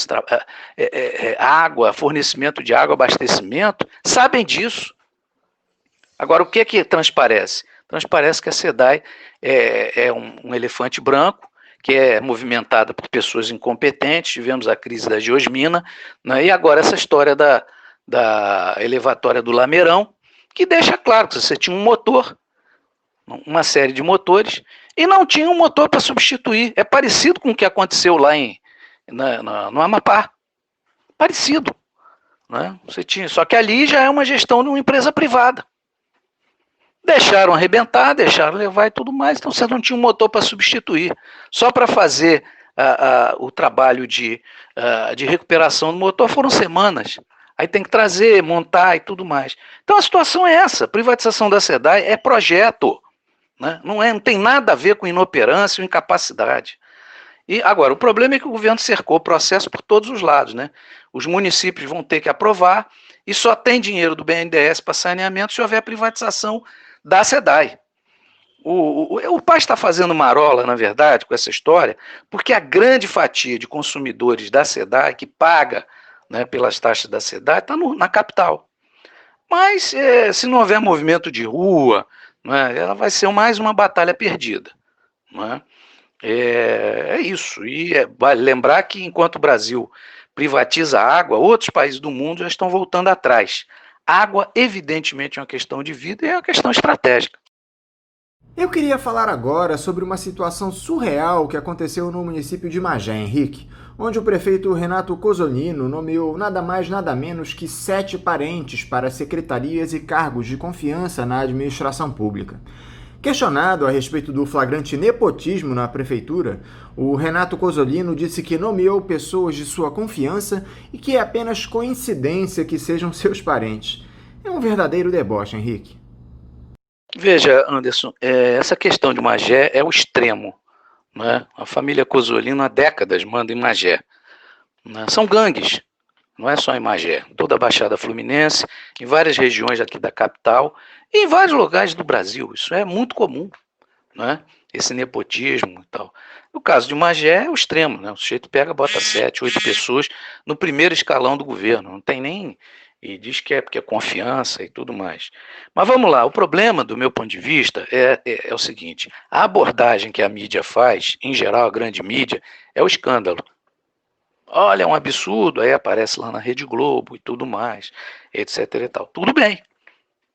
água, fornecimento de água, abastecimento, sabem disso. Agora, o que é que transparece? Transparece que a SEDAI é um elefante branco, que é movimentada por pessoas incompetentes. Tivemos a crise da Geosmina, né, e agora essa história da elevatória do Lameirão, que deixa claro que você tinha um motor, uma série de motores, e não tinha um motor para substituir. É parecido com o que aconteceu lá no Amapá. Parecido. Né? Você tinha, só que ali já é uma gestão de uma empresa privada. Deixaram arrebentar, deixaram levar e tudo mais, então você não tinha um motor para substituir. Só para fazer o trabalho de recuperação do motor foram semanas. Aí tem que trazer, montar e tudo mais. Então a situação é essa, a privatização da SEDAI é projeto. Né? Não tem nada a ver com inoperância ou incapacidade. E agora, o problema é que o governo cercou o processo por todos os lados. Né? Os municípios vão ter que aprovar e só tem dinheiro do BNDES para saneamento se houver privatização da SEDAI. O pai está fazendo marola, na verdade, com essa história, porque a grande fatia de consumidores da SEDAI, que paga, né, pelas taxas da SEDAI, está na capital. Mas, se não houver movimento de rua, né, ela vai ser mais uma batalha perdida. Né? É isso. E vale lembrar que, enquanto o Brasil privatiza a água, outros países do mundo já estão voltando atrás. Água, evidentemente, é uma questão de vida e é uma questão estratégica. Eu queria falar agora sobre uma situação surreal que aconteceu no município de Magé, Henrique, onde o prefeito Renato Cozzolino nomeou nada mais nada menos que 7 parentes para secretarias e cargos de confiança na administração pública. Questionado a respeito do flagrante nepotismo na prefeitura, o Renato Cozzolino disse que nomeou pessoas de sua confiança e que é apenas coincidência que sejam seus parentes. É um verdadeiro deboche, Henrique. Veja, Anderson, essa questão de Magé é o extremo. Né? A família Cozzolino há décadas manda em Magé. Né? São gangues, não é só em Magé. Toda a Baixada Fluminense, em várias regiões aqui da capital e em vários lugares do Brasil. Isso é muito comum, né? Esse nepotismo e tal. No caso de Magé é o extremo. Né? O sujeito pega, bota 7, 8 pessoas no primeiro escalão do governo. Não tem nem... E diz que é porque é confiança e tudo mais. Mas vamos lá, o problema, do meu ponto de vista, é o seguinte: a abordagem que a mídia faz, em geral a grande mídia, é o escândalo. Olha, é um absurdo, aí aparece lá na Rede Globo e tudo mais, etc. e tal. Tudo bem,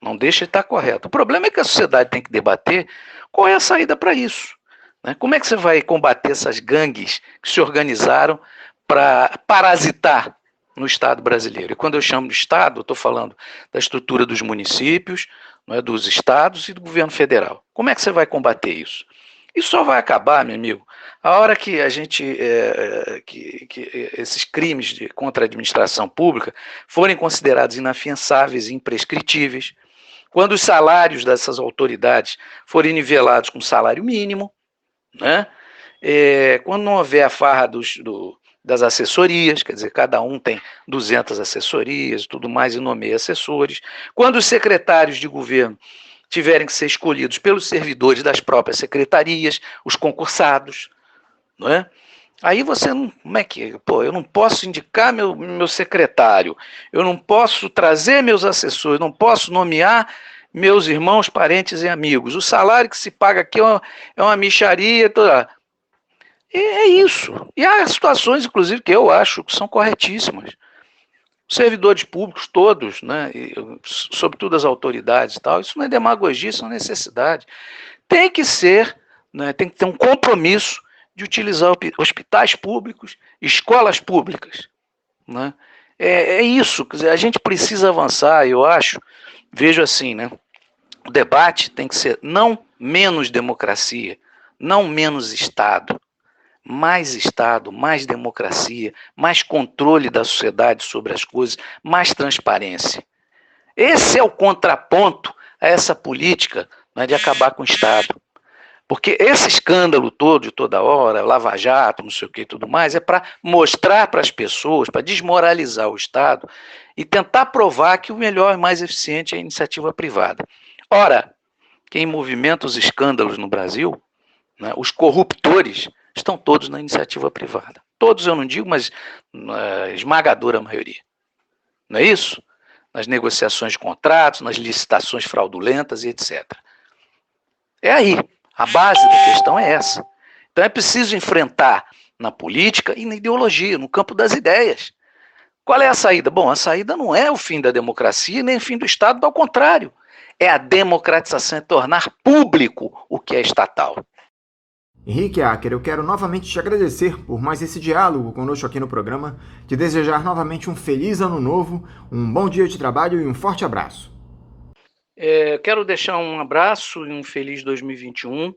não deixa de estar correto. O problema é que a sociedade tem que debater qual é a saída para isso. Né? Como é que você vai combater essas gangues que se organizaram para parasitar no Estado brasileiro? E quando eu chamo de Estado, eu estou falando da estrutura dos municípios, não é, dos estados e do governo federal. Como é que você vai combater isso? Isso só vai acabar, meu amigo, a hora que a gente, que esses crimes contra a administração pública forem considerados inafiançáveis e imprescritíveis, quando os salários dessas autoridades forem nivelados com o salário mínimo, né? Quando não houver a farra das assessorias, quer dizer, cada um tem 200 assessorias e tudo mais e nomeia assessores. Quando os secretários de governo tiverem que ser escolhidos pelos servidores das próprias secretarias, os concursados, não é? Aí você não, como é que, eu não posso indicar meu secretário, eu não posso trazer meus assessores, não posso nomear meus irmãos, parentes e amigos. O salário que se paga aqui é uma mixaria. É isso. E há situações, inclusive, que eu acho que são corretíssimas. Os servidores públicos todos, né, sobretudo as autoridades e tal, isso não é demagogia, isso é uma necessidade. Tem que ser, né, tem que ter um compromisso de utilizar hospitais públicos, escolas públicas. Né? É isso, quer dizer, a gente precisa avançar, eu acho, vejo assim, né, o debate tem que ser não menos democracia, não menos Estado, mais democracia, mais controle da sociedade sobre as coisas, mais transparência. Esse é o contraponto a essa política, né, de acabar com o Estado. Porque esse escândalo todo, de toda hora, Lava Jato, não sei o que e tudo mais, é para mostrar para as pessoas, para desmoralizar o Estado e tentar provar que o melhor e mais eficiente é a iniciativa privada. Ora, quem movimenta os escândalos no Brasil, né, os corruptores, estão todos na iniciativa privada. Todos eu não digo, mas a esmagadora maioria. Não é isso? Nas negociações de contratos, nas licitações fraudulentas e etc. É aí. A base da questão é essa. Então é preciso enfrentar na política e na ideologia, no campo das ideias. Qual é a saída? Bom, a saída não é o fim da democracia nem o fim do Estado, ao contrário. É a democratização, é tornar público o que é estatal. Henrique Acker, eu quero novamente te agradecer por mais esse diálogo conosco aqui no programa, te desejar novamente um feliz ano novo, um bom dia de trabalho e um forte abraço. Quero deixar um abraço e um feliz 2021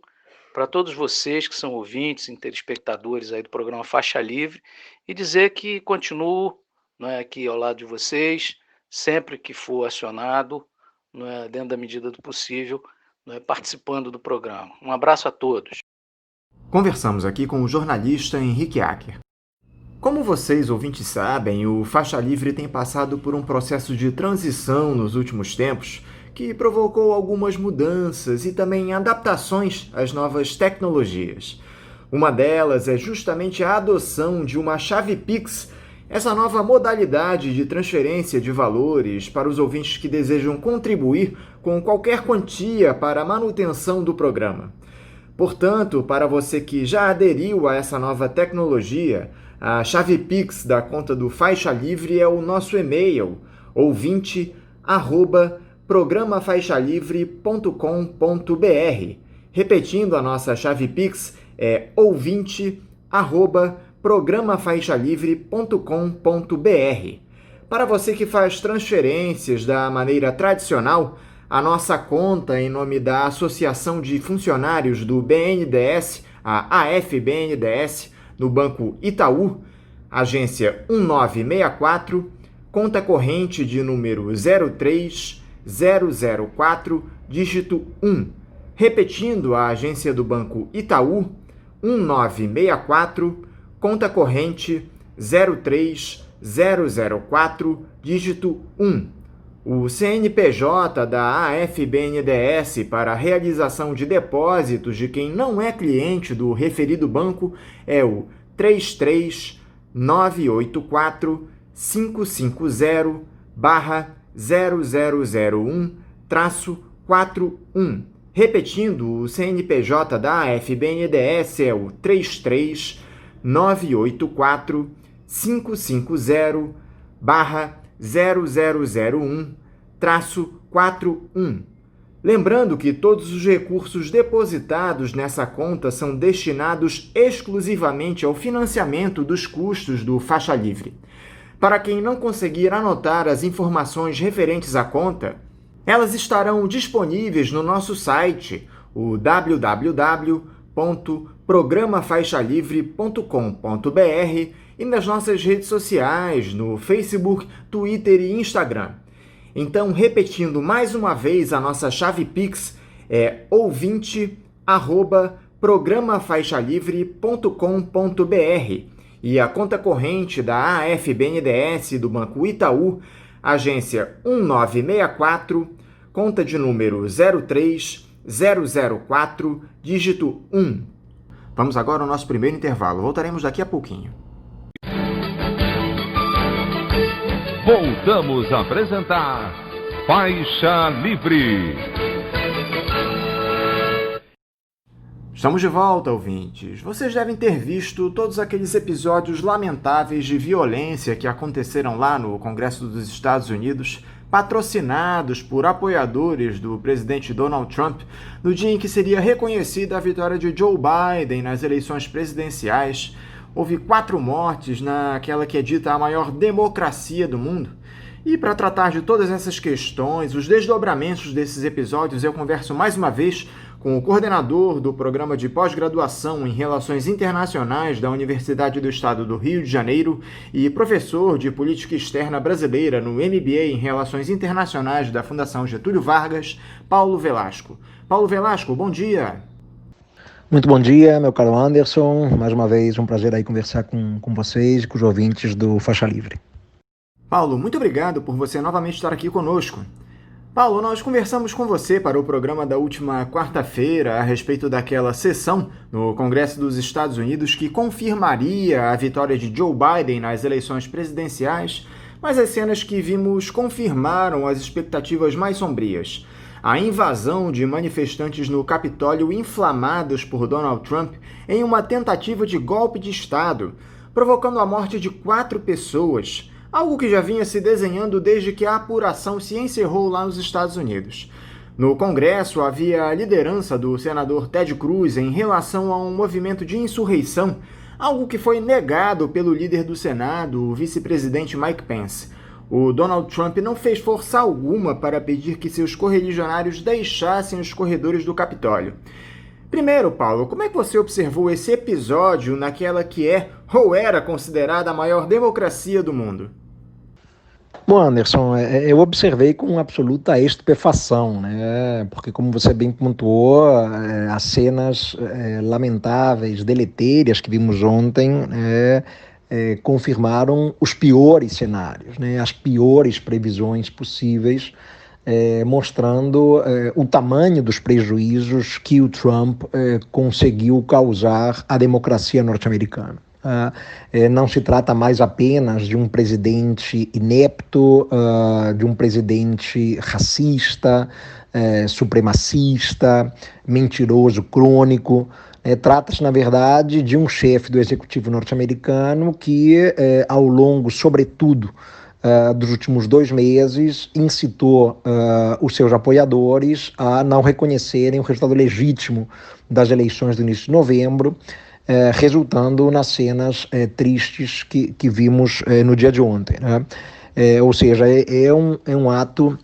para todos vocês que são ouvintes e telespectadores aí do programa Faixa Livre e dizer que continuo, né, aqui ao lado de vocês, sempre que for acionado, né, dentro da medida do possível, né, participando do programa. Um abraço a todos. Conversamos aqui com o jornalista Henrique Acker. Como vocês, ouvintes, sabem, o Faixa Livre tem passado por um processo de transição nos últimos tempos que provocou algumas mudanças e também adaptações às novas tecnologias. Uma delas é justamente a adoção de uma chave Pix, essa nova modalidade de transferência de valores para os ouvintes que desejam contribuir com qualquer quantia para a manutenção do programa. Portanto, para você que já aderiu a essa nova tecnologia, a chave Pix da conta do Faixa Livre é o nosso e-mail, ouvinte@programafaixalivre.com.br. Repetindo, a nossa chave Pix é ouvinte@programafaixalivre.com.br. Para você que faz transferências da maneira tradicional, a nossa conta em nome da Associação de Funcionários do BNDES, a AFBNDES, no Banco Itaú, agência 1964, conta corrente de número 03004, dígito 1. Repetindo, a agência do Banco Itaú, 1964, conta corrente 03004, dígito 1. O CNPJ da AFBNDES para a realização de depósitos de quem não é cliente do referido banco é o 33984-550-0001-41. Repetindo, o CNPJ da AFBNDES é o 33984-550-0001-41. Lembrando que todos os recursos depositados nessa conta são destinados exclusivamente ao financiamento dos custos do Faixa Livre. Para quem não conseguir anotar as informações referentes à conta, elas estarão disponíveis no nosso site, o www.programafaixalivre.com.br, e nas nossas redes sociais, no Facebook, Twitter e Instagram. Então, repetindo mais uma vez, a nossa chave Pix é ouvinte@programafaixalivre.com.br e a conta corrente da AFBNDES do Banco Itaú, agência 1964, conta de número 03004, dígito 1. Vamos agora ao nosso primeiro intervalo. Voltaremos daqui a pouquinho. Voltamos a apresentar Faixa Livre. Estamos de volta, ouvintes. Vocês devem ter visto todos aqueles episódios lamentáveis de violência que aconteceram lá no Congresso dos Estados Unidos, patrocinados por apoiadores do presidente Donald Trump, no dia em que seria reconhecida a vitória de Joe Biden nas eleições presidenciais. Houve 4 mortes naquela que é dita a maior democracia do mundo. E para tratar de todas essas questões, os desdobramentos desses episódios, eu converso mais uma vez com o coordenador do programa de pós-graduação em Relações Internacionais da Universidade do Estado do Rio de Janeiro e professor de Política Externa Brasileira no MBA em Relações Internacionais da Fundação Getúlio Vargas, Paulo Velasco. Paulo Velasco, bom dia. Muito bom dia, meu caro Anderson. Mais uma vez, um prazer aí conversar com vocês e com os ouvintes do Faixa Livre. Paulo, muito obrigado por você novamente estar aqui conosco. Paulo, nós conversamos com você para o programa da última quarta-feira a respeito daquela sessão no Congresso dos Estados Unidos que confirmaria a vitória de Joe Biden nas eleições presidenciais, mas as cenas que vimos confirmaram as expectativas mais sombrias. A invasão de manifestantes no Capitólio inflamados por Donald Trump em uma tentativa de golpe de Estado, provocando a morte de 4 pessoas, algo que já vinha se desenhando desde que a apuração se encerrou lá nos Estados Unidos. No Congresso havia a liderança do senador Ted Cruz em relação a um movimento de insurreição, algo que foi negado pelo líder do Senado, o vice-presidente Mike Pence. O Donald Trump não fez força alguma para pedir que seus correligionários deixassem os corredores do Capitólio. Primeiro, Paulo, como é que você observou esse episódio naquela que é ou era considerada a maior democracia do mundo? Bom, Anderson, eu observei com absoluta estupefação, né? Porque, como você bem pontuou, as cenas lamentáveis, deletérias que vimos ontem confirmaram os piores cenários, né? As piores previsões possíveis, mostrando o tamanho dos prejuízos que o Trump conseguiu causar à democracia norte-americana. Não se trata mais apenas de um presidente inepto, de um presidente racista, supremacista, mentiroso crônico. Trata-se, na verdade, de um chefe do executivo norte-americano que, ao longo, sobretudo, dos últimos 2 meses, incitou os seus apoiadores a não reconhecerem o resultado legítimo das eleições do início de novembro, resultando nas cenas tristes que vimos no dia de ontem, né? Ou seja, é um ato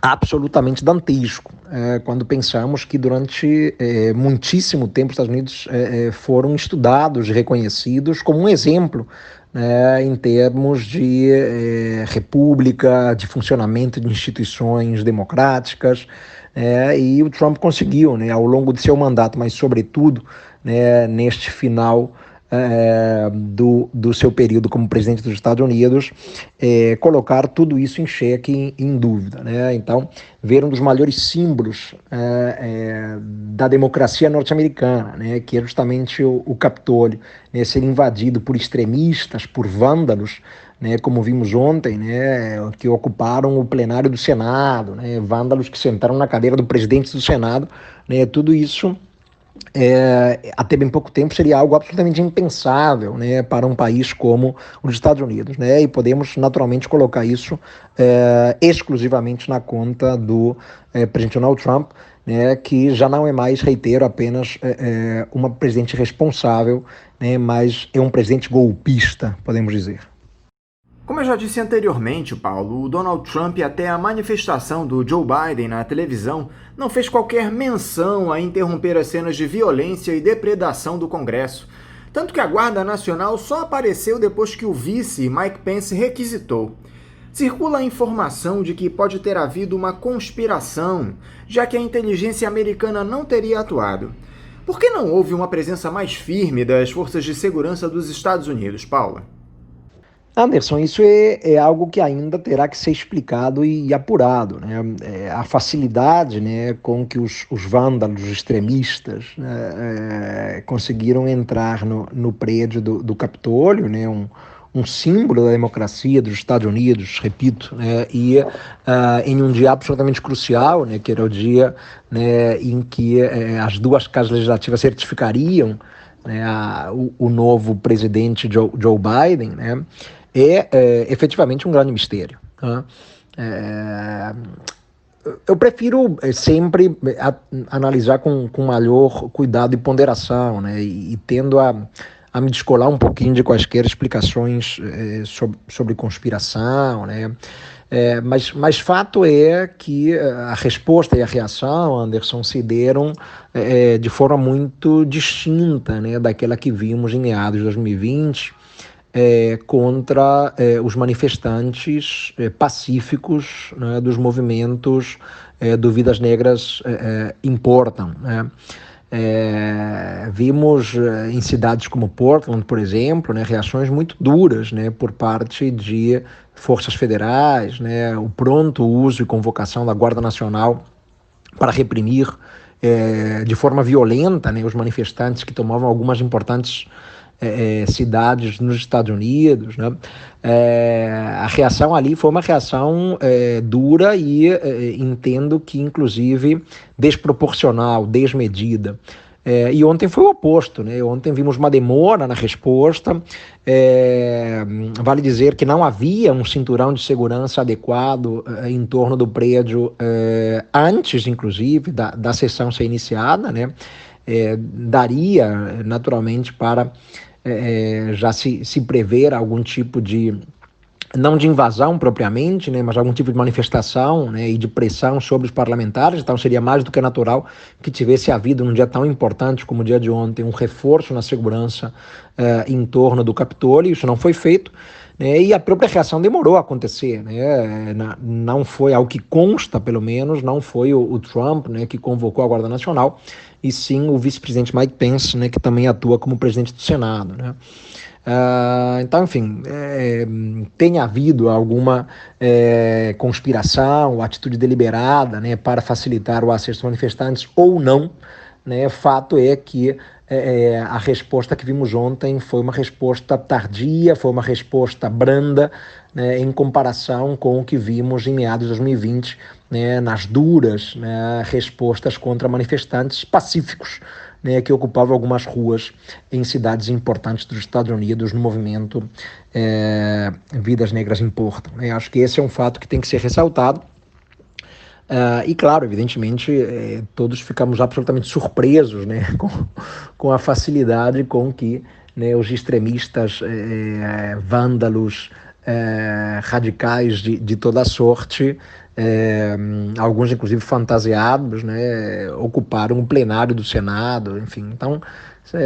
absolutamente dantesco, quando pensamos que durante muitíssimo tempo os Estados Unidos foram estudados e reconhecidos como um exemplo, em termos de república, de funcionamento de instituições democráticas, e o Trump conseguiu, ao longo de seu mandato, mas sobretudo neste final do seu período como presidente dos Estados Unidos, colocar tudo isso em xeque, em dúvida, né? Então, ver um dos maiores símbolos da democracia norte-americana, né, que é justamente o Capitólio, ser invadido por extremistas, por vândalos, né, como vimos ontem, né, que ocuparam o plenário do Senado, né, vândalos que sentaram na cadeira do presidente do Senado, né, tudo isso até bem pouco tempo seria algo absolutamente impensável, né, para um país como os Estados Unidos, né, e podemos naturalmente colocar isso exclusivamente na conta do presidente Donald Trump, né, que já não é mais, reitero, apenas uma presidente responsável, né, mas é um presidente golpista, podemos dizer. Como eu já disse anteriormente, Paulo, o Donald Trump, até a manifestação do Joe Biden na televisão, não fez qualquer menção a interromper as cenas de violência e depredação do Congresso. Tanto que a Guarda Nacional só apareceu depois que o vice, Mike Pence, requisitou. Circula a informação de que pode ter havido uma conspiração, já que a inteligência americana não teria atuado. Por que não houve uma presença mais firme das forças de segurança dos Estados Unidos, Paula? Anderson, isso é algo que ainda terá que ser explicado e apurado, né? A facilidade, né, com que os vândalos, os extremistas, né, conseguiram entrar no prédio do Capitólio, né, um um símbolo da democracia dos Estados Unidos, repito, né, e em um dia absolutamente crucial, né, que era o dia, né, em que as duas casas legislativas certificariam, né, o novo presidente Joe Biden, né, efetivamente um grande mistério. Né? Eu prefiro sempre analisar com maior cuidado e ponderação, né, e tendo a me descolar um pouquinho de quaisquer explicações sobre conspiração, né? Mas fato é que a resposta e a reação, Anderson, se deram de forma muito distinta, né, daquela que vimos em meados de 2020 contra os manifestantes pacíficos, né, dos movimentos do Vidas Negras Importam, né? Vimos em cidades como Portland, por exemplo, né, reações muito duras, né, por parte de forças federais, né, o pronto uso e convocação da Guarda Nacional para reprimir de forma violenta, né, os manifestantes que tomavam algumas importantes cidades nos Estados Unidos, né? A reação ali foi uma reação dura e entendo que inclusive desproporcional, desmedida. E ontem foi o oposto, né? Ontem vimos uma demora na resposta. Vale dizer que não havia um cinturão de segurança adequado em torno do prédio antes, inclusive, da sessão ser iniciada, né? Daria naturalmente para já se prever algum tipo de, não de invasão propriamente, né, mas algum tipo de manifestação, né, e de pressão sobre os parlamentares. Então seria mais do que natural que tivesse havido num dia tão importante como o dia de ontem um reforço na segurança em torno do Capitólio. Isso não foi feito, né, e a própria reação demorou a acontecer, né. Não foi, ao que consta pelo menos, não foi o Trump, né, que convocou a Guarda Nacional, e sim o vice-presidente Mike Pence, né, que também atua como presidente do Senado, né. Então, enfim, tem havido alguma conspiração, atitude deliberada, né, para facilitar o acesso dos manifestantes ou não, né. Fato é que a resposta que vimos ontem foi uma resposta tardia, foi uma resposta branda, né, em comparação com o que vimos em meados de 2020, né, nas duras, né, respostas contra manifestantes pacíficos, né, que ocupavam algumas ruas em cidades importantes dos Estados Unidos no movimento Vidas Negras Importam. Acho que esse é um fato que tem que ser ressaltado. E claro, evidentemente, todos ficamos absolutamente surpresos, né, com a facilidade com que, né, os extremistas, vândalos, radicais de toda sorte, alguns inclusive fantasiados, né, ocuparam o plenário do Senado, enfim. Então,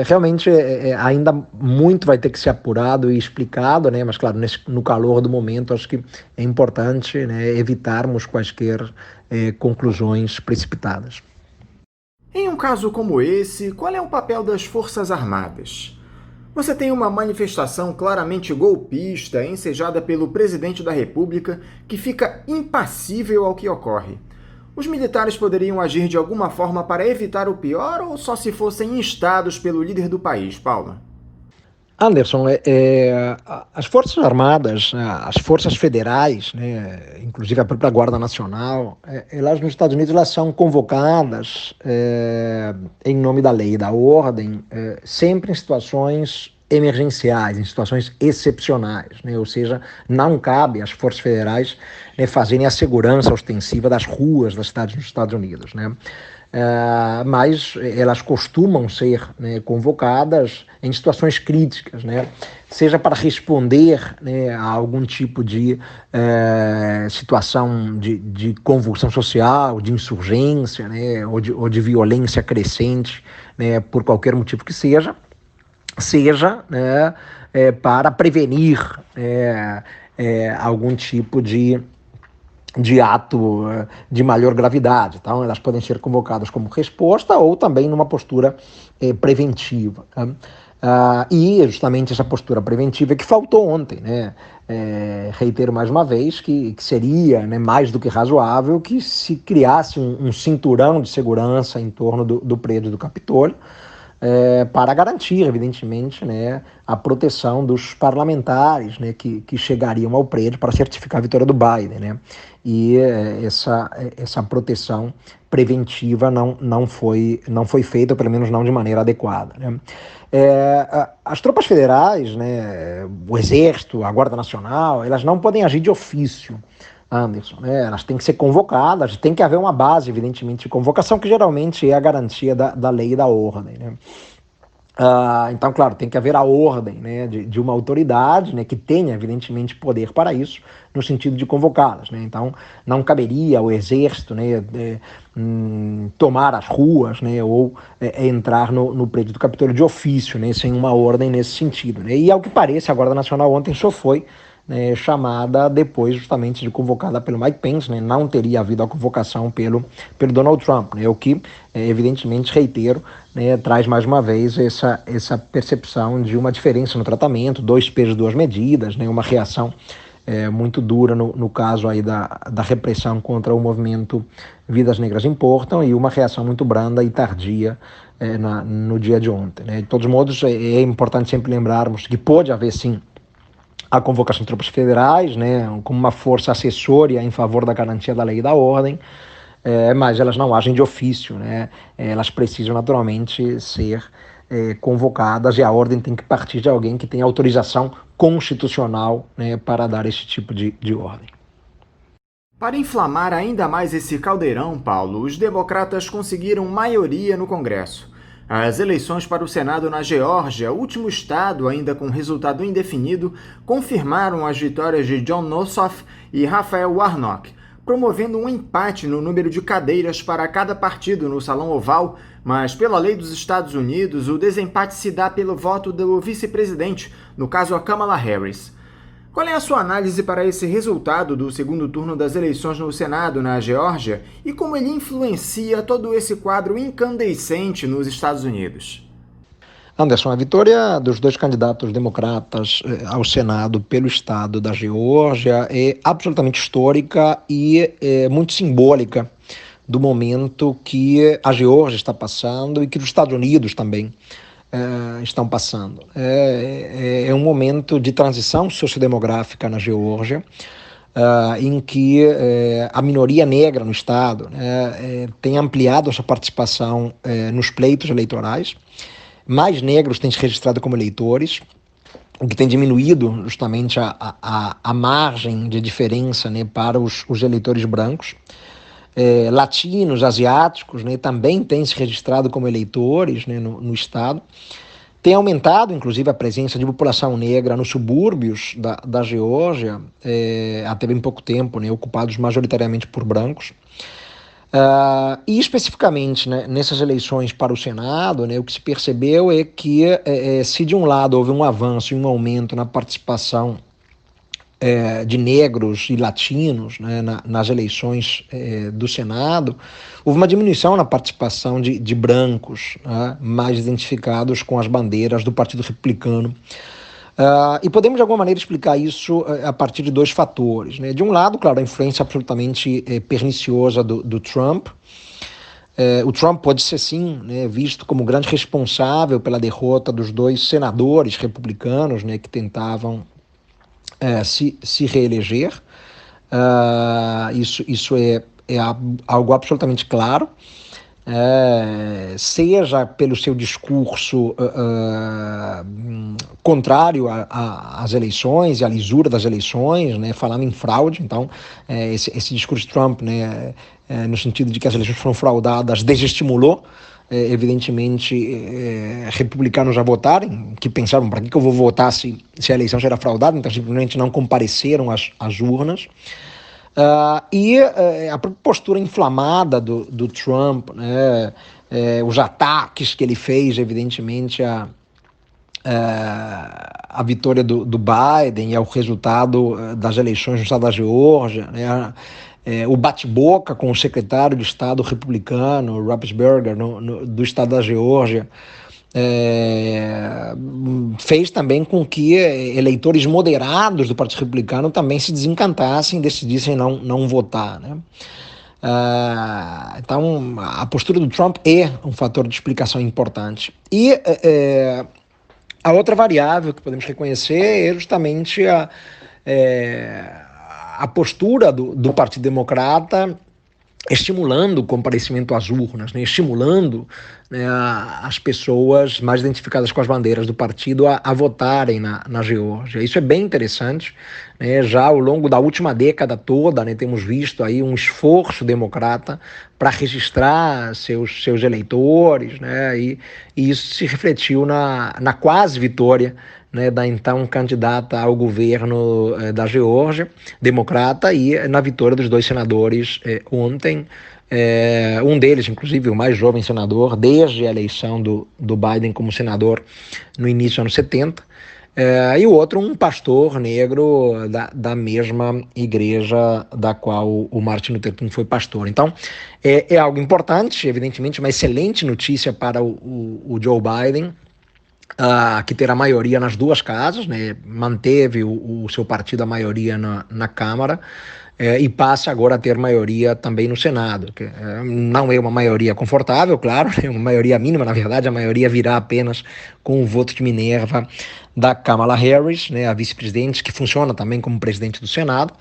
realmente ainda muito vai ter que ser apurado e explicado, né, mas claro, no calor do momento acho que é importante, né, evitarmos quaisquer conclusões precipitadas. Em um caso como esse, qual é o papel das Forças Armadas? Você tem uma manifestação claramente golpista, ensejada pelo presidente da República, que fica impassível ao que ocorre. Os militares poderiam agir de alguma forma para evitar o pior ou só se fossem instados pelo líder do país, Paula? Anderson, as Forças Armadas, as Forças Federais, né, inclusive a própria Guarda Nacional, elas nos Estados Unidos elas são convocadas em nome da lei e da ordem, sempre em situações emergenciais, em situações excepcionais, né, ou seja, não cabe às Forças Federais, né, fazerem a segurança ostensiva das ruas das cidades dos Estados Unidos, né. Mas elas costumam ser, né, convocadas em situações críticas, né, seja para responder, né, a algum tipo de situação de convulsão social, de insurgência, né, ou de violência crescente, né, por qualquer motivo que seja, né, para prevenir algum tipo de ato de maior gravidade. Então, elas podem ser convocadas como resposta ou também numa postura preventiva. E justamente essa postura preventiva é que faltou ontem, né? Reitero mais uma vez que seria, né, mais do que razoável que se criasse um cinturão de segurança em torno do prédio do Capitólio, para garantir, evidentemente, né, a proteção dos parlamentares, né, que chegariam ao prédio para certificar a vitória do Biden, né? E essa proteção preventiva não foi feita, pelo menos não de maneira adequada, né? As tropas federais, né, o Exército, a Guarda Nacional, elas não podem agir de ofício, Anderson, né? Elas têm que ser convocadas, tem que haver uma base, evidentemente, de convocação, que geralmente é a garantia da lei e da ordem, né? Então, claro, tem que haver a ordem, né, de uma autoridade, né, que tenha, evidentemente, poder para isso, no sentido de convocá-las, né? Então, não caberia ao Exército, né, tomar as ruas, né, ou entrar no prédio do Capitólio de ofício, né, sem uma ordem nesse sentido, né? E, ao que parece, a Guarda Nacional ontem só foi, né, chamada depois justamente de convocada pelo Mike Pence, né? Não teria havido a convocação pelo Donald Trump, né? O que, evidentemente, reitero, né, traz mais uma vez essa percepção de uma diferença no tratamento, 2 pesos, 2 medidas, né? Uma reação muito dura no caso aí da repressão contra o movimento Vidas Negras Importam, e uma reação muito branda e tardia no dia de ontem, né? De todos modos, é importante sempre lembrarmos que pode haver, sim, a convocação de tropas federais, né, como uma força acessória em favor da garantia da lei e da ordem, mas elas não agem de ofício, né? Elas precisam naturalmente ser convocadas, e a ordem tem que partir de alguém que tenha autorização constitucional, né, para dar esse tipo de ordem. Para inflamar ainda mais esse caldeirão, Paulo, os democratas conseguiram maioria no Congresso. As eleições para o Senado na Geórgia, último estado ainda com resultado indefinido, confirmaram as vitórias de Jon Ossoff e Raphael Warnock, promovendo um empate no número de cadeiras para cada partido no Salão Oval, mas pela lei dos Estados Unidos, o desempate se dá pelo voto do vice-presidente, no caso a Kamala Harris. Qual é a sua análise para esse resultado do segundo turno das eleições no Senado na Geórgia e como ele influencia todo esse quadro incandescente nos Estados Unidos? Anderson, a vitória dos 2 candidatos democratas ao Senado pelo estado da Geórgia é absolutamente histórica e muito simbólica do momento que a Geórgia está passando e que os Estados Unidos também estão passando. É um momento de transição sociodemográfica na Geórgia, em que a minoria negra no estado, né, tem ampliado a sua participação nos pleitos eleitorais. Mais negros têm se registrado como eleitores, o que tem diminuído justamente a margem de diferença, né, para os eleitores brancos. Latinos, asiáticos, né, também têm se registrado como eleitores, né, no estado. Tem aumentado, inclusive, a presença de população negra nos subúrbios da Geórgia, até bem pouco tempo, né, ocupados majoritariamente por brancos. E especificamente, né, nessas eleições para o Senado, né, o que se percebeu é que se de um lado houve um avanço e um aumento na participação de negros e latinos, né, nas eleições do Senado, houve uma diminuição na participação de brancos, né, mais identificados com as bandeiras do Partido Republicano. E podemos, de alguma maneira, explicar isso a partir de 2 fatores, né? De um lado, claro, a influência absolutamente perniciosa do Trump. O Trump pode ser, sim, né, visto como grande responsável pela derrota dos 2 senadores republicanos, né, que tentavam se reeleger. Isso é algo absolutamente claro. Seja pelo seu discurso contrário às eleições e à lisura das eleições, né, falando em fraude. Então, esse discurso de Trump, né, no sentido de que as eleições foram fraudadas, desestimulou, evidentemente, republicanos a votarem, que pensaram, para que eu vou votar se a eleição já era fraudada? Então, simplesmente não compareceram às urnas. E a postura inflamada do Trump, né, os ataques que ele fez, evidentemente, a vitória do Biden e ao resultado das eleições no estado da Geórgia, né, o bate-boca com o secretário de Estado republicano, Raffensperger, do estado da Geórgia, fez também com que eleitores moderados do Partido Republicano também se desencantassem e decidissem não votar, né? Então, a postura do Trump é um fator de explicação importante. E a outra variável que podemos reconhecer é justamente a postura do Partido Democrata estimulando o comparecimento às urnas, né, estimulando, né, as pessoas mais identificadas com as bandeiras do partido a votarem na Geórgia. Isso é bem interessante, né, já ao longo da última década toda, né, temos visto aí um esforço democrata para registrar seus eleitores, né, e isso se refletiu na quase vitória, né, da então candidata ao governo da Geórgia, democrata, e na vitória dos dois senadores ontem. Um deles, inclusive, o mais jovem senador, desde a eleição do Biden como senador no início dos anos 70, e o outro, um pastor negro da mesma igreja da qual o Martin Luther King foi pastor. Então, é algo importante, evidentemente, uma excelente notícia para o Joe Biden, que terá maioria nas duas casas, né? Manteve o seu partido a maioria na Câmara, e passa agora a ter maioria também no Senado, que não é uma maioria confortável, claro, é uma maioria mínima, na verdade a maioria virá apenas com o voto de Minerva da Kamala Harris, né, a vice-presidente, que funciona também como presidente do Senado.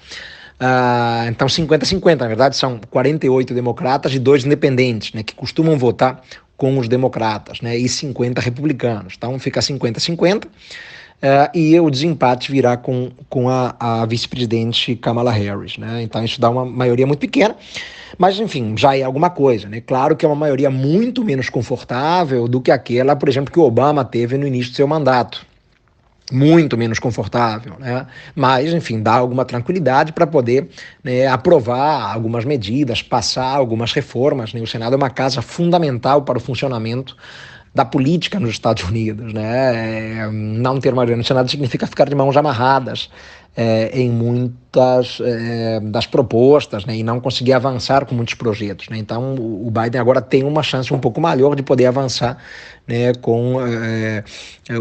Então 50-50, na verdade são 48 democratas e 2 independentes, né, que costumam votar com os democratas, né, e 50 republicanos. Então fica 50-50, e o desempate virá com a vice-presidente Kamala Harris, né? Então isso dá uma maioria muito pequena, mas enfim, já é alguma coisa, né? Claro que é uma maioria muito menos confortável do que aquela, por exemplo, que o Obama teve no início do seu mandato. Muito menos confortável, né? Mas, enfim, dá alguma tranquilidade para poder, né, aprovar algumas medidas, passar algumas reformas, né? O Senado é uma casa fundamental para o funcionamento da política nos Estados Unidos, né? Não ter maioria no Senado significa ficar de mãos amarradas em muitas das propostas, né, e não conseguir avançar com muitos projetos, né? Então o Biden agora tem uma chance um pouco maior de poder avançar, né, com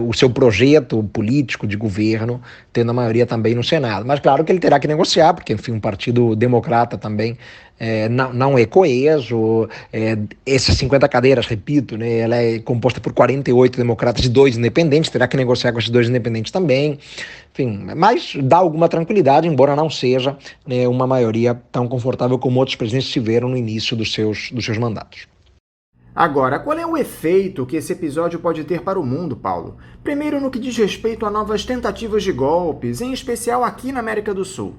o seu projeto político de governo, tendo a maioria também no Senado. Mas claro que ele terá que negociar, porque enfim, o Partido Democrata também não é coeso. Essas 50 cadeiras, repito, né, ela é composta por 48 democratas e 2 independentes, terá que negociar com esses 2 independentes também. Enfim, mas dá alguma tranquilidade, embora não seja, né, uma maioria tão confortável como outros presidentes tiveram no início dos seus mandatos. Agora, qual é o efeito que esse episódio pode ter para o mundo, Paulo? Primeiro, no que diz respeito a novas tentativas de golpes, em especial aqui na América do Sul.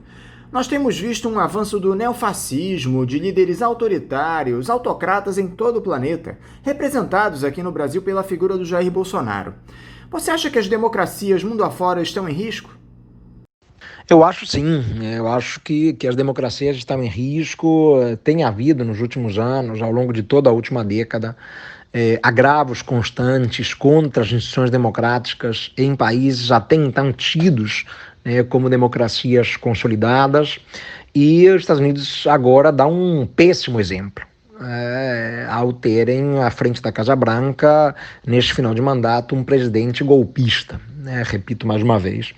Nós temos visto um avanço do neofascismo, de líderes autoritários, autocratas em todo o planeta, representados aqui no Brasil pela figura do Jair Bolsonaro. Você acha que as democracias mundo afora estão em risco? Eu acho sim, eu acho que as democracias estão em risco. Tem havido nos últimos anos, ao longo de toda a última década, agravos constantes contra as instituições democráticas em países até então tidos como democracias consolidadas, e os Estados Unidos agora dá um péssimo exemplo ao terem à frente da Casa Branca, neste final de mandato, um presidente golpista, né? Repito mais uma vez.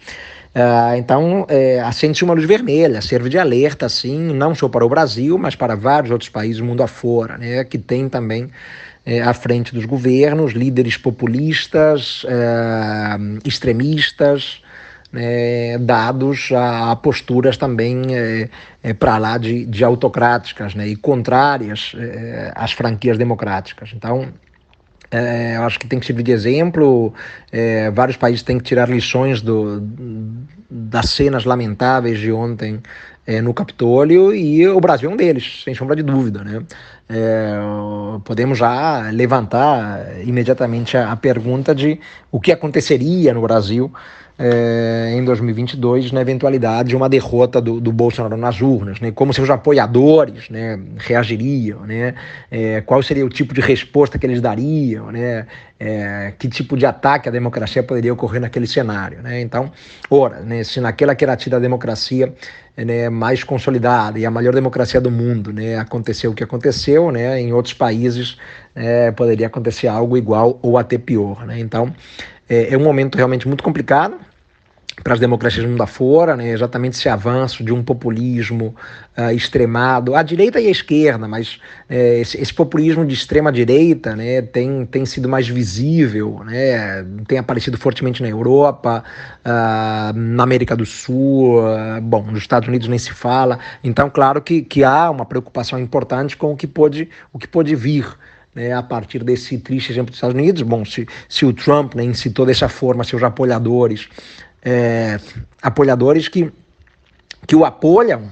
Então, acende-se uma luz vermelha, serve de alerta, assim, não só para o Brasil, mas para vários outros países do mundo afora, né, que tem também à frente dos governos líderes populistas, extremistas, dados a posturas também para lá de autocráticas, né, e contrárias às franquias democráticas. Então, eu acho que tem que servir de exemplo. Vários países têm que tirar lições das cenas lamentáveis de ontem no Capitólio, e o Brasil é um deles, sem sombra de dúvida, né? Podemos já levantar imediatamente a pergunta de o que aconteceria no Brasil em 2022, na eventualidade de uma derrota do Bolsonaro nas urnas, né? Como seus apoiadores, né, reagiriam, né? Qual seria o tipo de resposta que eles dariam, né? Que tipo de ataque à democracia poderia ocorrer naquele cenário, né? Então, ora, né, se naquela que era tida a democracia, né, mais consolidada e a maior democracia do mundo, né, aconteceu o que aconteceu, né, em outros países poderia acontecer algo igual ou até pior, né? Então, é um momento realmente muito complicado, para as democracias do mundo afora, né, exatamente esse avanço de um populismo extremado, à direita e à esquerda, mas esse populismo de extrema direita, né, tem sido mais visível, né, tem aparecido fortemente na Europa, na América do Sul, bom, nos Estados Unidos nem se fala. Então, claro que há uma preocupação importante com o que pode vir, né, a partir desse triste exemplo dos Estados Unidos. Bom, se o Trump, né, incitou dessa forma seus apoiadores que o apoiam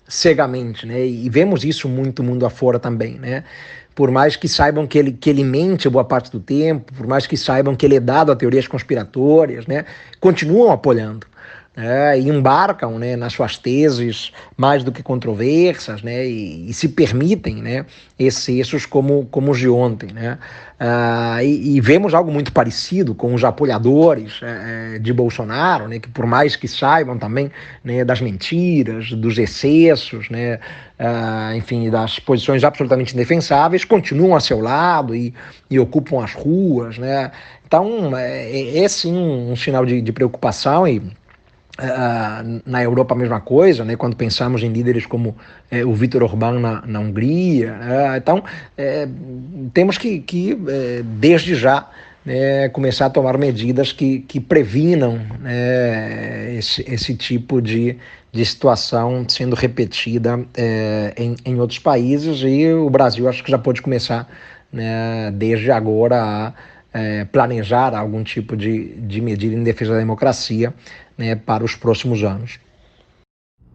cegamente, né, e vemos isso muito mundo afora também, né, por mais que saibam que ele mente boa parte do tempo, por mais que saibam que ele é dado a teorias conspiratórias, né, continuam apoiando. E embarcam, né, nas suas teses mais do que controversas, né, e se permitem, né, excessos como os de ontem, né. E vemos algo muito parecido com os apoiadores de Bolsonaro, né, que por mais que saibam também, né, das mentiras, dos excessos, né, enfim, das posições absolutamente indefensáveis, continuam a seu lado e ocupam as ruas, né. Então é sim um sinal de preocupação. E na Europa a mesma coisa, né, quando pensamos em líderes como o Viktor Orbán na Hungria. Então temos que desde já, né, começar a tomar medidas que previnam, né, esse tipo de situação sendo repetida em outros países, e o Brasil acho que já pode começar, né, desde agora a planejar algum tipo de medida em defesa da democracia, né, para os próximos anos.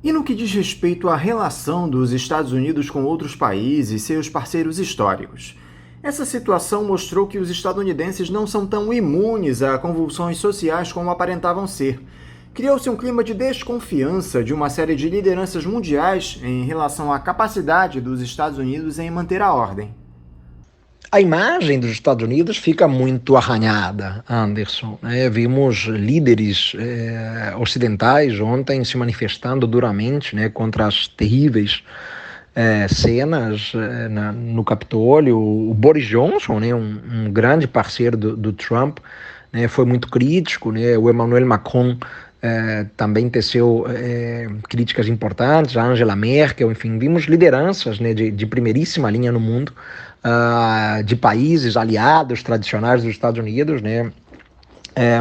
E no que diz respeito à relação dos Estados Unidos com outros países e seus parceiros históricos? Essa situação mostrou que os estadunidenses não são tão imunes a convulsões sociais como aparentavam ser. Criou-se um clima de desconfiança de uma série de lideranças mundiais em relação à capacidade dos Estados Unidos em manter a ordem. A imagem dos Estados Unidos fica muito arranhada, Anderson. Vimos líderes ocidentais ontem se manifestando duramente, né, contra as terríveis cenas no Capitólio. O Boris Johnson, né, um grande parceiro do Trump, né, foi muito crítico, né. O Emmanuel Macron também teceu críticas importantes, a Angela Merkel, enfim, vimos lideranças, né, de primeiríssima linha no mundo, de países aliados tradicionais dos Estados Unidos, né,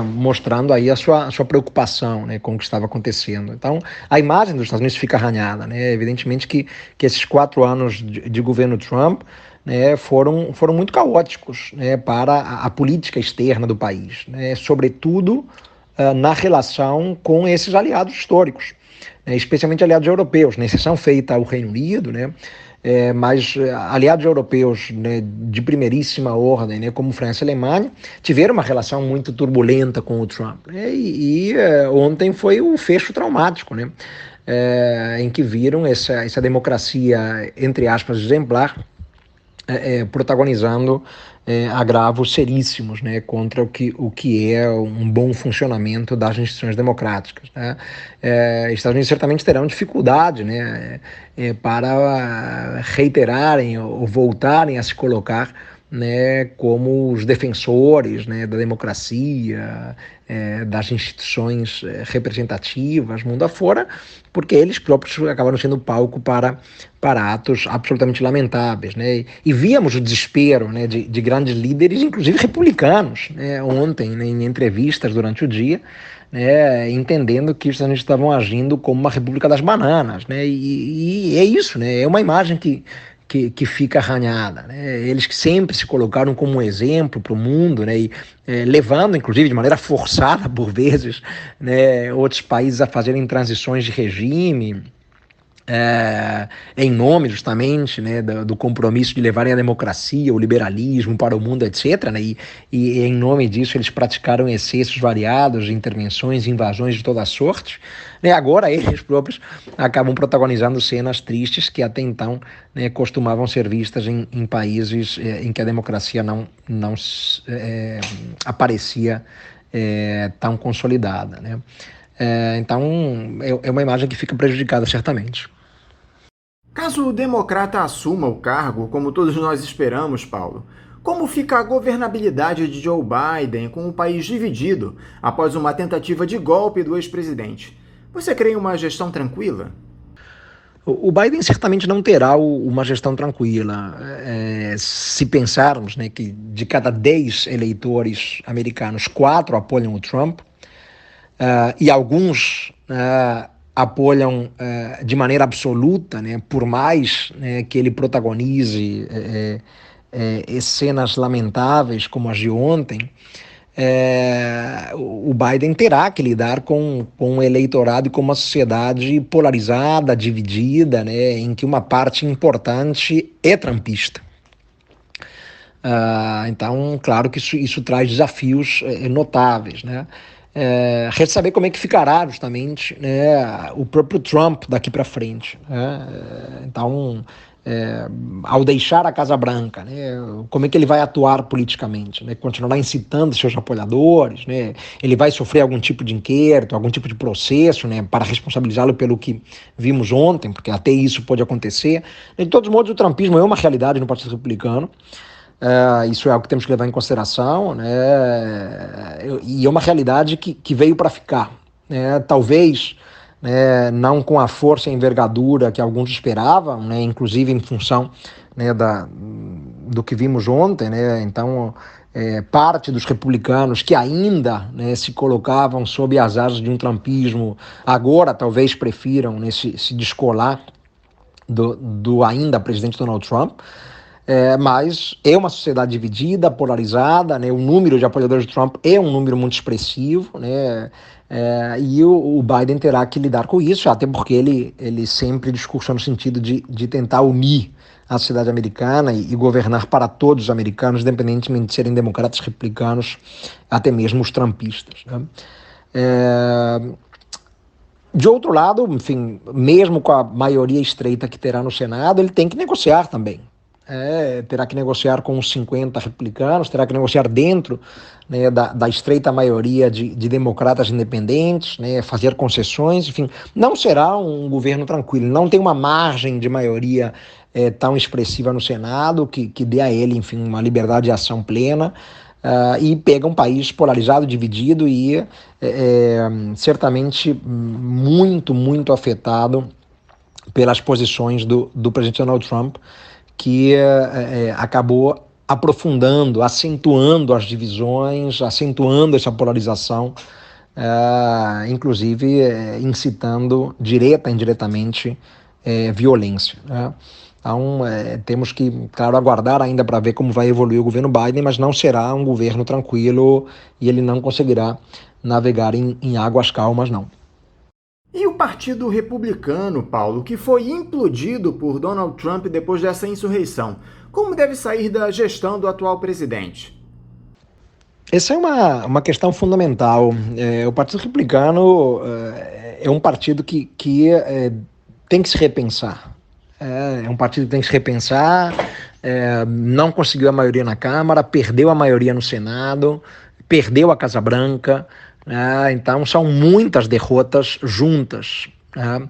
mostrando aí a sua preocupação, né, com o que estava acontecendo. Então, a imagem dos Estados Unidos fica arranhada, né. Evidentemente que esses 4 anos de governo Trump, né, foram muito caóticos, né, para a política externa do país, né, sobretudo na relação com esses aliados históricos, né, especialmente aliados europeus, né, exceção feita ao Reino Unido, né, mas aliados europeus, né, de primeiríssima ordem, né, como França e Alemanha, tiveram uma relação muito turbulenta com o Trump, né, e ontem foi o fecho traumático, né, em que viram essa democracia, entre aspas, exemplar, protagonizando agravos seríssimos, né, contra o que é um bom funcionamento das instituições democráticas, né. Estados Unidos certamente terão dificuldade, né, para reiterarem ou voltarem a se colocar, né, como os defensores, né, da democracia, das instituições representativas mundo afora, porque eles próprios acabaram sendo palco para atos absolutamente lamentáveis, né? E víamos o desespero, né, de grandes líderes, inclusive republicanos, né, ontem, né, em entrevistas durante o dia, né, entendendo que os Estados Unidos estavam agindo como uma república das bananas, né? E é isso, né? É uma imagem que fica arranhada, né? Eles que sempre se colocaram como um exemplo para o mundo, né? E levando, inclusive, de maneira forçada, por vezes, né, outros países a fazerem transições de regime, em nome justamente, né, do compromisso de levarem a democracia, o liberalismo para o mundo, etc., né, e em nome disso eles praticaram excessos variados, intervenções, invasões de toda sorte, né. Agora eles próprios acabam protagonizando cenas tristes que até então, né, costumavam ser vistas em países em que a democracia não aparecia tão consolidada, né. Então é uma imagem que fica prejudicada certamente. Caso o democrata assuma o cargo, como todos nós esperamos, Paulo, Como fica a governabilidade de Joe Biden com o país dividido após uma tentativa de golpe do ex-presidente? Você crê em uma gestão tranquila? O Biden certamente não terá uma gestão tranquila. Se pensarmos, né, que de cada 10 eleitores americanos, 4 apoiam o Trump, e alguns apoiam de maneira absoluta, né, por mais, né, que ele protagonize cenas lamentáveis como as de ontem, o Biden terá que lidar com um eleitorado e com uma sociedade polarizada, dividida, né, em que uma parte importante é trumpista. Então, claro que isso traz desafios notáveis, né? Resta saber como é que ficará justamente, né, o próprio Trump daqui para frente, né? Então, ao deixar a Casa Branca, né, como é que ele vai atuar politicamente, né? Continuará incitando seus apoiadores, né? Ele vai sofrer algum tipo de inquérito, algum tipo de processo, né, para responsabilizá-lo pelo que vimos ontem, porque até isso pode acontecer. De todos modos, o trumpismo é uma realidade no Partido Republicano. Isso é algo que temos que levar em consideração, né? E é uma realidade que veio para ficar, né? Talvez, né, não com a força e envergadura que alguns esperavam, né, inclusive em função, né, do que vimos ontem, né? Então, parte dos republicanos que ainda, né, se colocavam sob as asas de um trumpismo, agora talvez prefiram, né, se descolar do ainda presidente Donald Trump. Mas é uma sociedade dividida, polarizada, né? O número de apoiadores de Trump é um número muito expressivo, né? E o Biden terá que lidar com isso, até porque ele sempre discursou no sentido de tentar unir a sociedade americana e governar para todos os americanos, independentemente de serem democratas, republicanos, até mesmo os trumpistas, né? De outro lado, enfim, mesmo com a maioria estreita que terá no Senado, ele tem que negociar também. Terá que negociar com os 50 republicanos, terá que negociar dentro, né, da estreita maioria de democratas independentes, né, fazer concessões, enfim, não será um governo tranquilo, não tem uma margem de maioria tão expressiva no Senado que dê a ele, enfim, uma liberdade de ação plena, e pega um país polarizado, dividido e certamente muito, muito afetado pelas posições do presidente Donald Trump, que acabou aprofundando, acentuando as divisões, acentuando essa polarização, inclusive incitando direta e indiretamente violência, né? Então, temos que, claro, aguardar ainda para ver como vai evoluir o governo Biden, mas não será um governo tranquilo e ele não conseguirá navegar em águas calmas, não. E o Partido Republicano, Paulo, que foi implodido por Donald Trump depois dessa insurreição, como deve sair da gestão do atual presidente? Essa é uma questão fundamental. O Partido Republicano é um partido que tem que se repensar. É um partido que tem que se repensar, não conseguiu a maioria na Câmara, perdeu a maioria no Senado, perdeu a Casa Branca. Então são muitas derrotas juntas, né?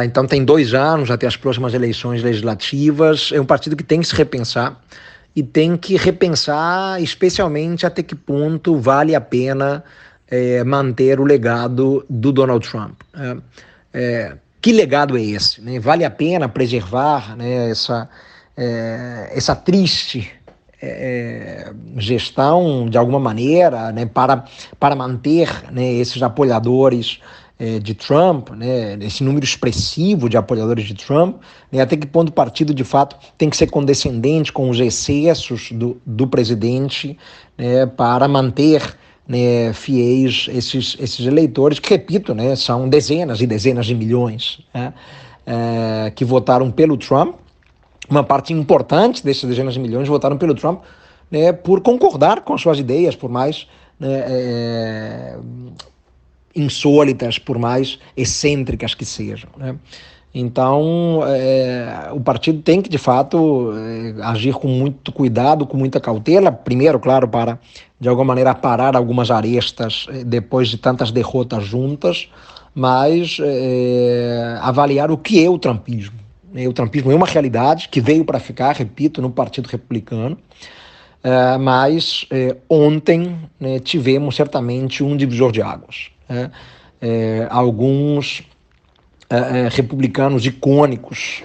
Então tem 2 anos até as próximas eleições legislativas. É um partido que tem que se repensar e tem que repensar especialmente até que ponto vale a pena manter o legado do Donald Trump. Que legado é esse, né? Vale a pena preservar, né, essa triste gestão de alguma maneira, né, para manter, né, esses apoiadores de Trump, né, esse número expressivo de apoiadores de Trump, né, até que ponto o partido de fato tem que ser condescendente com os excessos do presidente, né, para manter, né, fiéis esses eleitores que, repito, né, são dezenas e dezenas de milhões, né, que votaram pelo Trump. Uma parte importante desses dezenas de milhões votaram pelo Trump, né, por concordar com as suas ideias, por mais, né, insólitas, por mais excêntricas que sejam, né? Então, o partido tem que, de fato, agir com muito cuidado, com muita cautela. Primeiro, claro, para, de alguma maneira, parar algumas arestas depois de tantas derrotas juntas, mas avaliar o que é o trumpismo. O trumpismo é uma realidade que veio para ficar, repito, no Partido Republicano. Mas ontem, né, tivemos certamente um divisor de águas. Né? Alguns republicanos icônicos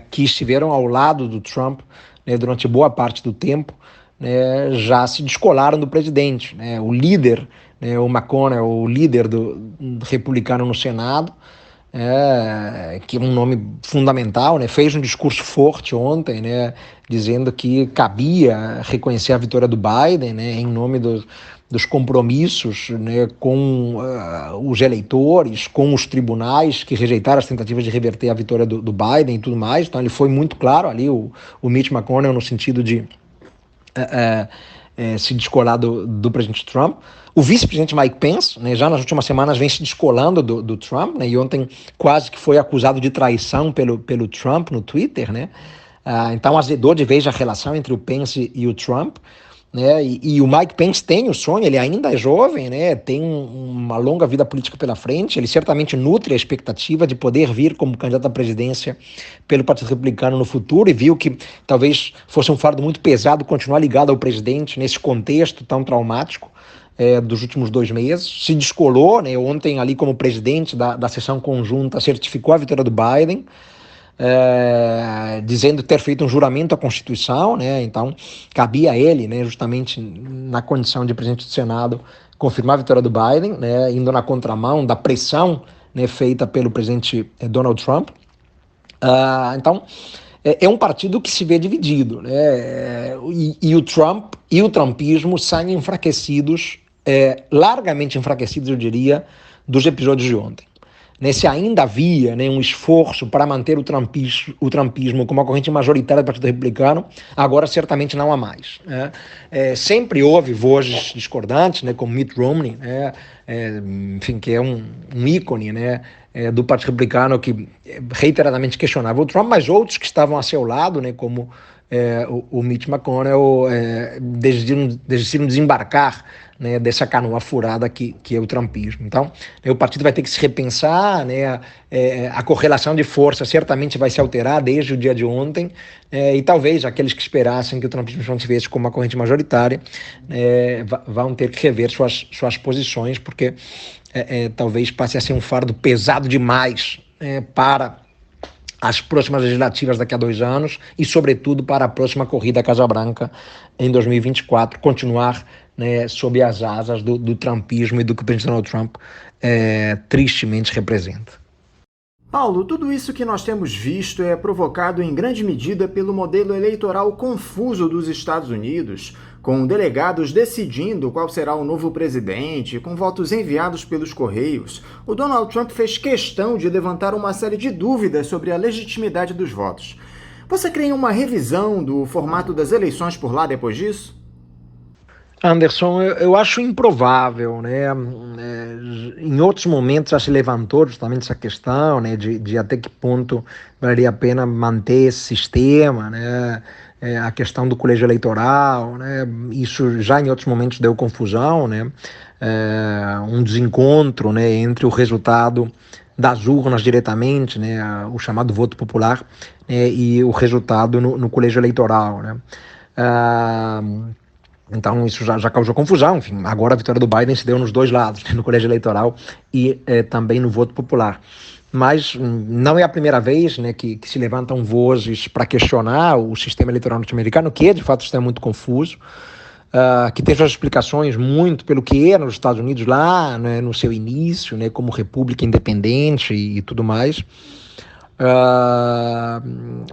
que estiveram ao lado do Trump, né, durante boa parte do tempo, né, já se descolaram do presidente. Né? O líder, né, o McConnell, o líder do republicano no Senado, que é um nome fundamental, né, fez um discurso forte ontem, né, dizendo que cabia reconhecer a vitória do Biden, né, em nome dos compromissos, né, com os eleitores, com os tribunais que rejeitaram as tentativas de reverter a vitória do Biden e tudo mais. Então ele foi muito claro ali, o Mitch McConnell, no sentido de se descolar do presidente Trump. O vice-presidente Mike Pence, né, já nas últimas semanas vem se descolando do Trump, né, e ontem quase que foi acusado de traição pelo Trump no Twitter, né? Então azedou de vez a relação entre o Pence e o Trump, né? E o Mike Pence tem o sonho, ele ainda é jovem, né? Tem uma longa vida política pela frente, ele certamente nutre a expectativa de poder vir como candidato à presidência pelo Partido Republicano no futuro, e viu que talvez fosse um fardo muito pesado continuar ligado ao presidente nesse contexto tão traumático dos últimos 2 meses. Se descolou, né, ontem ali como presidente da sessão conjunta, certificou a vitória do Biden, dizendo ter feito um juramento à Constituição, né, então cabia a ele, né, justamente na condição de presidente do Senado, confirmar a vitória do Biden, né, indo na contramão da pressão, né, feita pelo presidente Donald Trump. Então é um partido que se vê dividido, né, e o Trump e o trumpismo saem enfraquecidos, largamente enfraquecidos, eu diria, dos episódios de ontem. Se ainda havia, né, um esforço para manter o trumpismo como a corrente majoritária do Partido Republicano, agora certamente não há mais. Né? Sempre houve vozes discordantes, né, como Mitt Romney, né, enfim, que é um ícone, né, do Partido Republicano, que reiteradamente questionava o Trump, mas outros que estavam a seu lado, né, como o Mitch McConnell, decidiram desembarcar, né, dessa canoa furada que é o trumpismo. Então, o partido vai ter que se repensar, né, a correlação de força certamente vai se alterar desde o dia de ontem, e talvez aqueles que esperassem que o trumpismo não tivesse como uma corrente majoritária vão ter que rever suas posições, porque talvez passe a ser um fardo pesado demais para as próximas legislativas daqui a 2 anos e, sobretudo, para a próxima corrida à Casa Branca em 2024, continuar, né, sob as asas do trumpismo e do que o presidente Donald Trump tristemente representa. Paulo, tudo isso que nós temos visto é provocado em grande medida pelo modelo eleitoral confuso dos Estados Unidos, com delegados decidindo qual será o novo presidente, com votos enviados pelos Correios. O Donald Trump fez questão de levantar uma série de dúvidas sobre a legitimidade dos votos. Você crê em uma revisão do formato das eleições por lá depois disso? Anderson, eu acho improvável, né? Em outros momentos já se levantou justamente essa questão, né, de até que ponto valeria a pena manter esse sistema, né? A questão do colégio eleitoral, né? Isso já em outros momentos deu confusão, né? Um desencontro, né, entre o resultado das urnas diretamente, né, o chamado voto popular, e o resultado no colégio eleitoral, né? Então isso já causou confusão. Enfim, agora a vitória do Biden se deu nos 2 lados, né, no colégio eleitoral e também no voto popular. Mas não é a primeira vez, né, que se levantam vozes para questionar o sistema eleitoral norte-americano, que é de fato um sistema muito confuso, que tem suas explicações muito pelo que era nos Estados Unidos lá, né, no seu início, né, como república independente e tudo mais.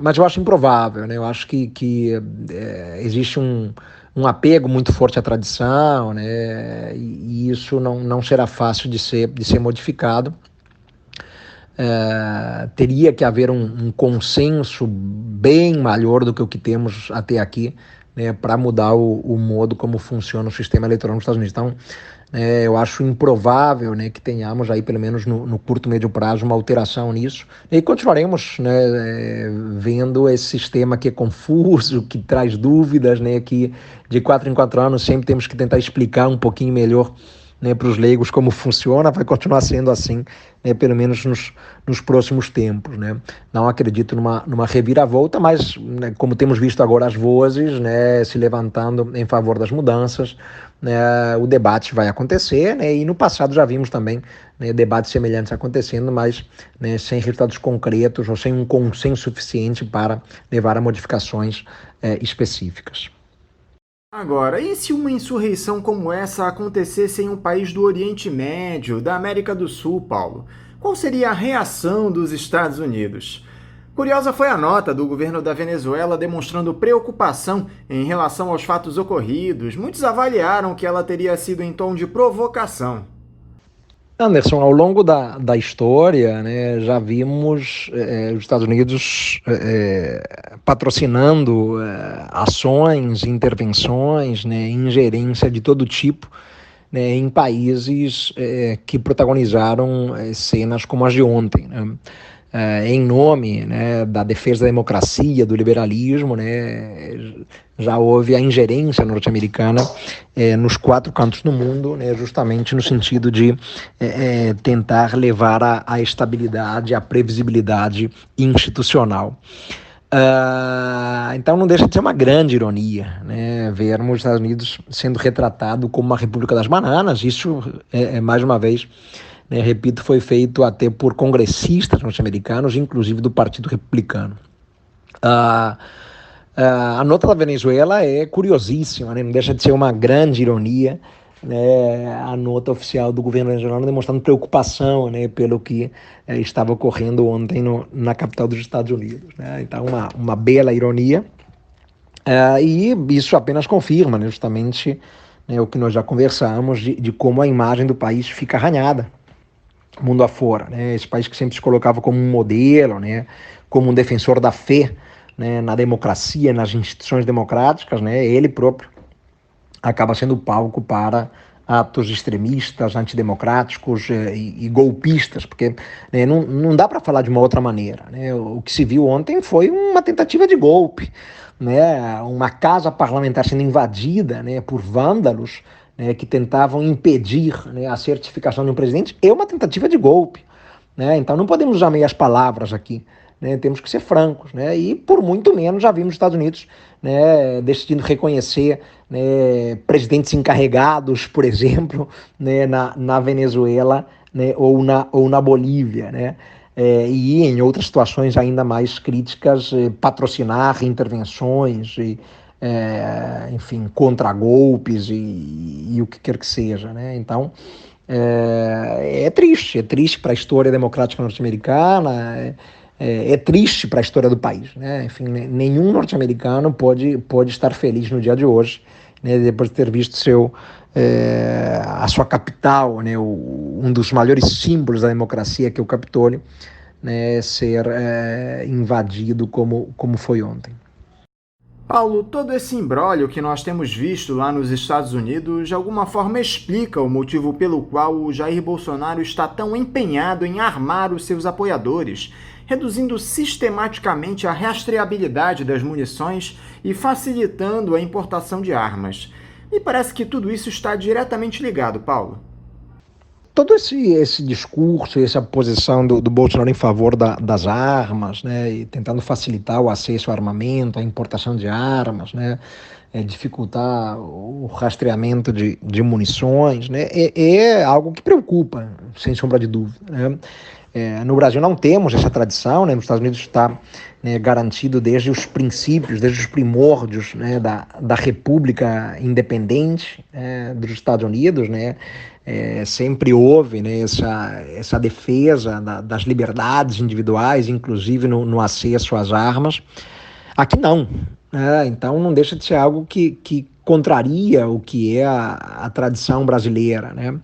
Mas eu acho improvável, né? Eu acho que existe um apego muito forte à tradição, né? E isso não será fácil de ser modificado. Teria que haver um consenso bem maior do que o que temos até aqui, né, para mudar o modo como funciona o sistema eleitoral nos Estados Unidos. Então, eu acho improvável, né, que tenhamos aí, pelo menos no curto, médio prazo, uma alteração nisso. E continuaremos, né, vendo esse sistema que é confuso, que traz dúvidas, né, que de 4 em 4 anos sempre temos que tentar explicar um pouquinho melhor né, para os leigos como funciona, vai continuar sendo assim, né, pelo menos nos próximos tempos, né? Não acredito numa reviravolta, mas, né, como temos visto agora as vozes, né, se levantando em favor das mudanças, né, o debate vai acontecer, né, e no passado já vimos também, né, debates semelhantes acontecendo, mas, né, sem resultados concretos ou sem um consenso suficiente para levar a modificações específicas. Agora, e se uma insurreição como essa acontecesse em um país do Oriente Médio, da América do Sul, Paulo? Qual seria a reação dos Estados Unidos? Curiosa foi a nota do governo da Venezuela demonstrando preocupação em relação aos fatos ocorridos. Muitos avaliaram que ela teria sido em tom de provocação. Anderson, ao longo da história, né, já vimos os Estados Unidos patrocinando ações, intervenções, né, ingerência de todo tipo, né, em países que protagonizaram cenas como as de ontem, né? Em nome, né, da defesa da democracia, do liberalismo, né, já houve a ingerência norte-americana nos 4 cantos do mundo, né, justamente no sentido de tentar levar a estabilidade, a previsibilidade institucional. Então não deixa de ser uma grande ironia, né, vermos os Estados Unidos sendo retratado como uma república das bananas. Isso, mais uma vez, né, repito, foi feito até por congressistas norte-americanos, inclusive do Partido Republicano. A nota da Venezuela é curiosíssima, né, não deixa de ser uma grande ironia, né, a nota oficial do governo venezuelano demonstrando preocupação, né, pelo que estava ocorrendo ontem na capital dos Estados Unidos, né? Então, uma bela ironia, e isso apenas confirma, né, justamente, né, o que nós já conversamos de como a imagem do país fica arranhada mundo afora, né? Esse país que sempre se colocava como um modelo, né, como um defensor da fé, né, na democracia, nas instituições democráticas, né, ele próprio acaba sendo palco para atos extremistas, antidemocráticos e golpistas, porque, né, não dá para falar de uma outra maneira, né? O que se viu ontem foi uma tentativa de golpe, né? Uma casa parlamentar sendo invadida, né, por vândalos, né, que tentavam impedir, né, a certificação de um presidente, é uma tentativa de golpe, né? Então não podemos usar meias palavras aqui, né? Temos que ser francos, né? E por muito menos já vimos os Estados Unidos, né, decidindo reconhecer, né, presidentes encarregados, por exemplo, né, na Venezuela, né, ou na Bolívia, né? E em outras situações ainda mais críticas, patrocinar intervenções enfim, contra golpes e o que quer que seja, né? Então, é triste para a história democrática norte-americana, é triste para a história do país, né? Enfim, nenhum norte-americano pode estar feliz no dia de hoje, né, depois de ter visto a sua capital, né, um dos maiores símbolos da democracia, que é o Capitólio, né, ser invadido como foi ontem. Paulo, todo esse imbróglio que nós temos visto lá nos Estados Unidos de alguma forma explica o motivo pelo qual o Jair Bolsonaro está tão empenhado em armar os seus apoiadores, reduzindo sistematicamente a rastreabilidade das munições e facilitando a importação de armas. Me parece que tudo isso está diretamente ligado, Paulo. Todo esse discurso, essa posição do Bolsonaro em favor das armas, né, e tentando facilitar o acesso ao armamento, a importação de armas, né, dificultar o rastreamento de munições, né, é algo que preocupa, sem sombra de dúvida, né. No Brasil não temos essa tradição, né, nos Estados Unidos está, né, garantido desde os princípios, desde os primórdios, né, da República Independente, dos Estados Unidos, né. Sempre houve, né, essa defesa das liberdades individuais, inclusive no acesso às armas. Aqui não, né? Então não deixa de ser algo que contraria o que é a tradição brasileira, né?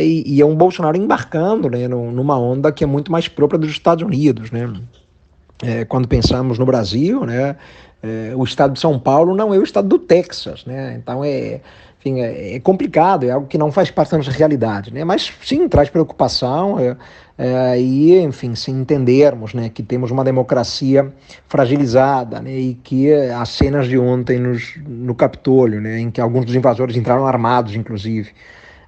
E é um Bolsonaro embarcando, né, numa onda que é muito mais própria dos Estados Unidos, né? Quando pensamos no Brasil, né, o estado de São Paulo não é o estado do Texas, né? Então enfim, é complicado, é algo que não faz parte da nossa realidade, né? Mas sim, traz preocupação, e, enfim, se entendermos, né, que temos uma democracia fragilizada, né, e que as cenas de ontem no Capitólio, né, em que alguns dos invasores entraram armados, inclusive,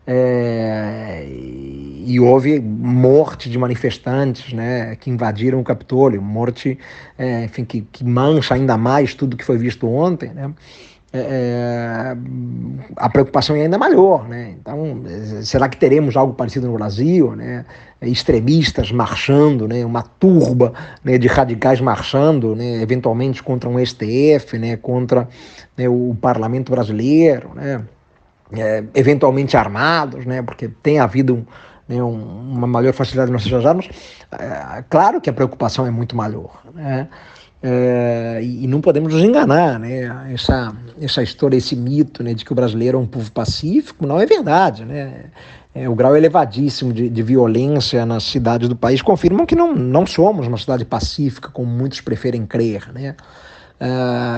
e houve morte de manifestantes, né, que invadiram o Capitólio, morte, enfim, que mancha ainda mais tudo que foi visto ontem, né? A preocupação é ainda maior, né? Então, será que teremos algo parecido no Brasil, né? Extremistas marchando, né? Uma turba, né, de radicais marchando, né, eventualmente contra um STF, né, contra, né, o parlamento brasileiro, né? Eventualmente armados, né? Porque tem havido uma maior facilidade nas nossas armas. Claro que a preocupação é muito maior, né? E não podemos nos enganar, né? Essa história, esse mito, né, de que o brasileiro é um povo pacífico, não é verdade, né? O grau elevadíssimo de violência nas cidades do país confirmam que não somos uma cidade pacífica, como muitos preferem crer, né?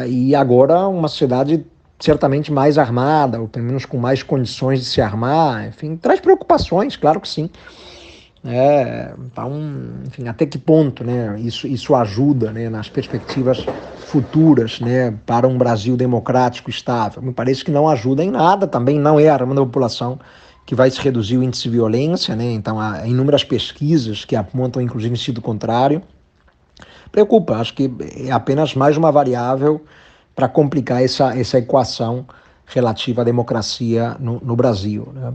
E agora uma sociedade certamente mais armada, ou pelo menos com mais condições de se armar, enfim, traz preocupações, claro que sim. Então, enfim, até que ponto, né, isso ajuda, né, nas perspectivas futuras, né, para um Brasil democrático estável? Me parece que não ajuda em nada, também não é armando a população que vai se reduzir o índice de violência, né? Então há inúmeras pesquisas que apontam inclusive em sentido contrário. Preocupa, acho que é apenas mais uma variável para complicar essa equação relativa à democracia no Brasil, né?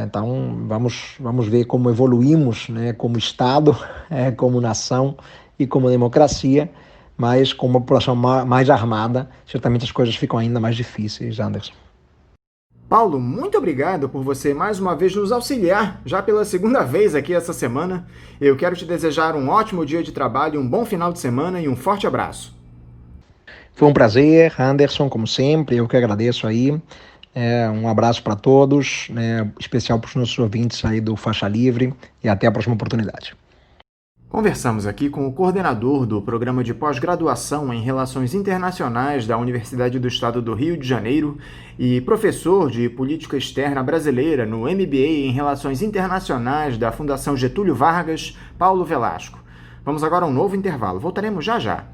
Então, vamos ver como evoluímos, né, como Estado, como nação e como democracia, mas com uma população mais armada, certamente as coisas ficam ainda mais difíceis, Anderson. Paulo, muito obrigado por você mais uma vez nos auxiliar, já pela segunda vez aqui essa semana. Eu quero te desejar um ótimo dia de trabalho, um bom final de semana e um forte abraço. Foi um prazer, Anderson, como sempre, eu que agradeço aí. Um abraço para todos, né, especial para os nossos ouvintes aí do Faixa Livre, e até a próxima oportunidade. Conversamos aqui com o coordenador do Programa de Pós-Graduação em Relações Internacionais da Universidade do Estado do Rio de Janeiro e professor de Política Externa Brasileira no MBA em Relações Internacionais da Fundação Getúlio Vargas, Paulo Velasco. Vamos agora a um novo intervalo. Voltaremos já já.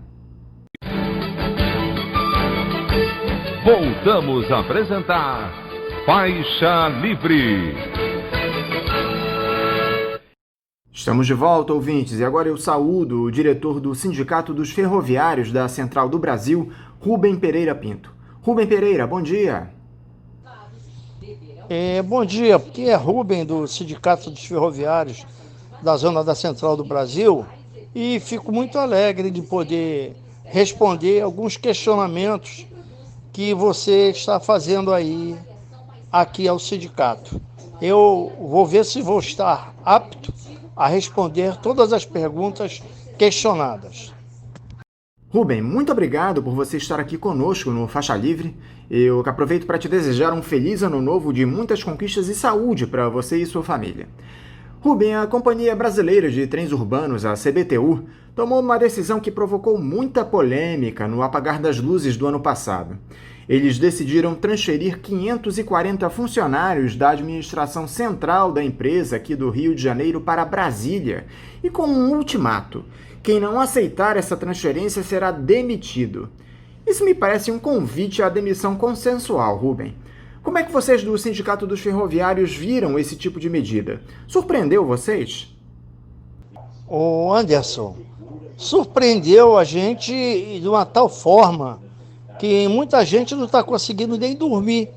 Voltamos a apresentar Faixa Livre. Estamos de volta, ouvintes, e agora eu saúdo o diretor do Sindicato dos Ferroviários da Central do Brasil, Rubem Pereira Pinto. Rubem Pereira, bom dia. Bom dia, aqui é Rubem do Sindicato dos Ferroviários da Zona da Central do Brasil e fico muito alegre de poder responder alguns questionamentos que você está fazendo aí aqui ao sindicato. Eu vou ver se vou estar apto a responder todas as perguntas questionadas. Rubem, muito obrigado por você estar aqui conosco no Faixa Livre. Eu aproveito para te desejar um feliz ano novo de muitas conquistas e saúde para você e sua família. Rubem, a Companhia Brasileira de Trens Urbanos, a CBTU, tomou uma decisão que provocou muita polêmica no apagar das luzes do ano passado. Eles decidiram transferir 540 funcionários da administração central da empresa aqui do Rio de Janeiro para Brasília e com um ultimato: quem não aceitar essa transferência será demitido. Isso me parece um convite à demissão consensual, Rubem. Como é que vocês do Sindicato dos Ferroviários viram esse tipo de medida? Surpreendeu vocês? Ô Anderson, surpreendeu a gente de uma tal forma que muita gente não está conseguindo nem dormir.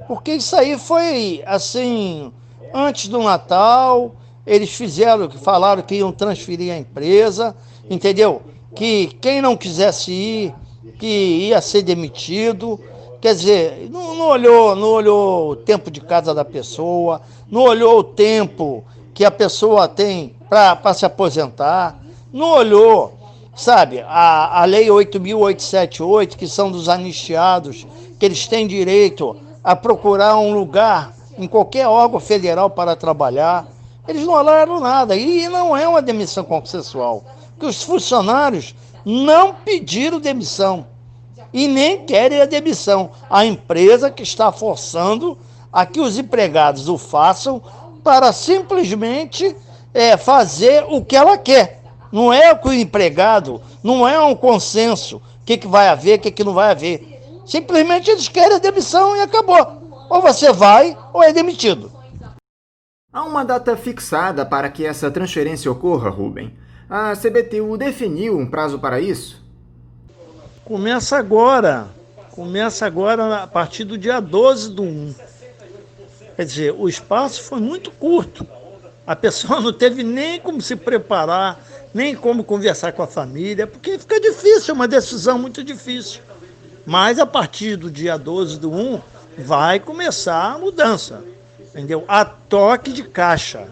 Porque isso aí foi, assim, antes do Natal, eles falaram que iam transferir a empresa, entendeu? Que quem não quisesse ir, que ia ser demitido. Quer dizer, não olhou o tempo de casa da pessoa, não olhou o tempo que a pessoa tem para se aposentar, não olhou, sabe, a Lei 8.878, que são dos anistiados, que eles têm direito a procurar um lugar em qualquer órgão federal para trabalhar. Eles não olharam nada, e não é uma demissão consensual, porque os funcionários não pediram demissão e nem querem a demissão. A empresa que está forçando a que os empregados o façam para simplesmente fazer o que ela quer. Não é o que o empregado, não é um consenso, o que vai haver, o que não vai haver. Simplesmente eles querem a demissão e acabou. Ou você vai ou é demitido. Há uma data fixada para que essa transferência ocorra, Rubem? A CBTU definiu um prazo para isso? Começa agora a partir do dia 12/1. Quer dizer, o espaço foi muito curto. A pessoa não teve nem como se preparar, nem como conversar com a família, porque fica difícil, é uma decisão muito difícil. Mas a partir do dia 12/1 vai começar a mudança, entendeu? A toque de caixa.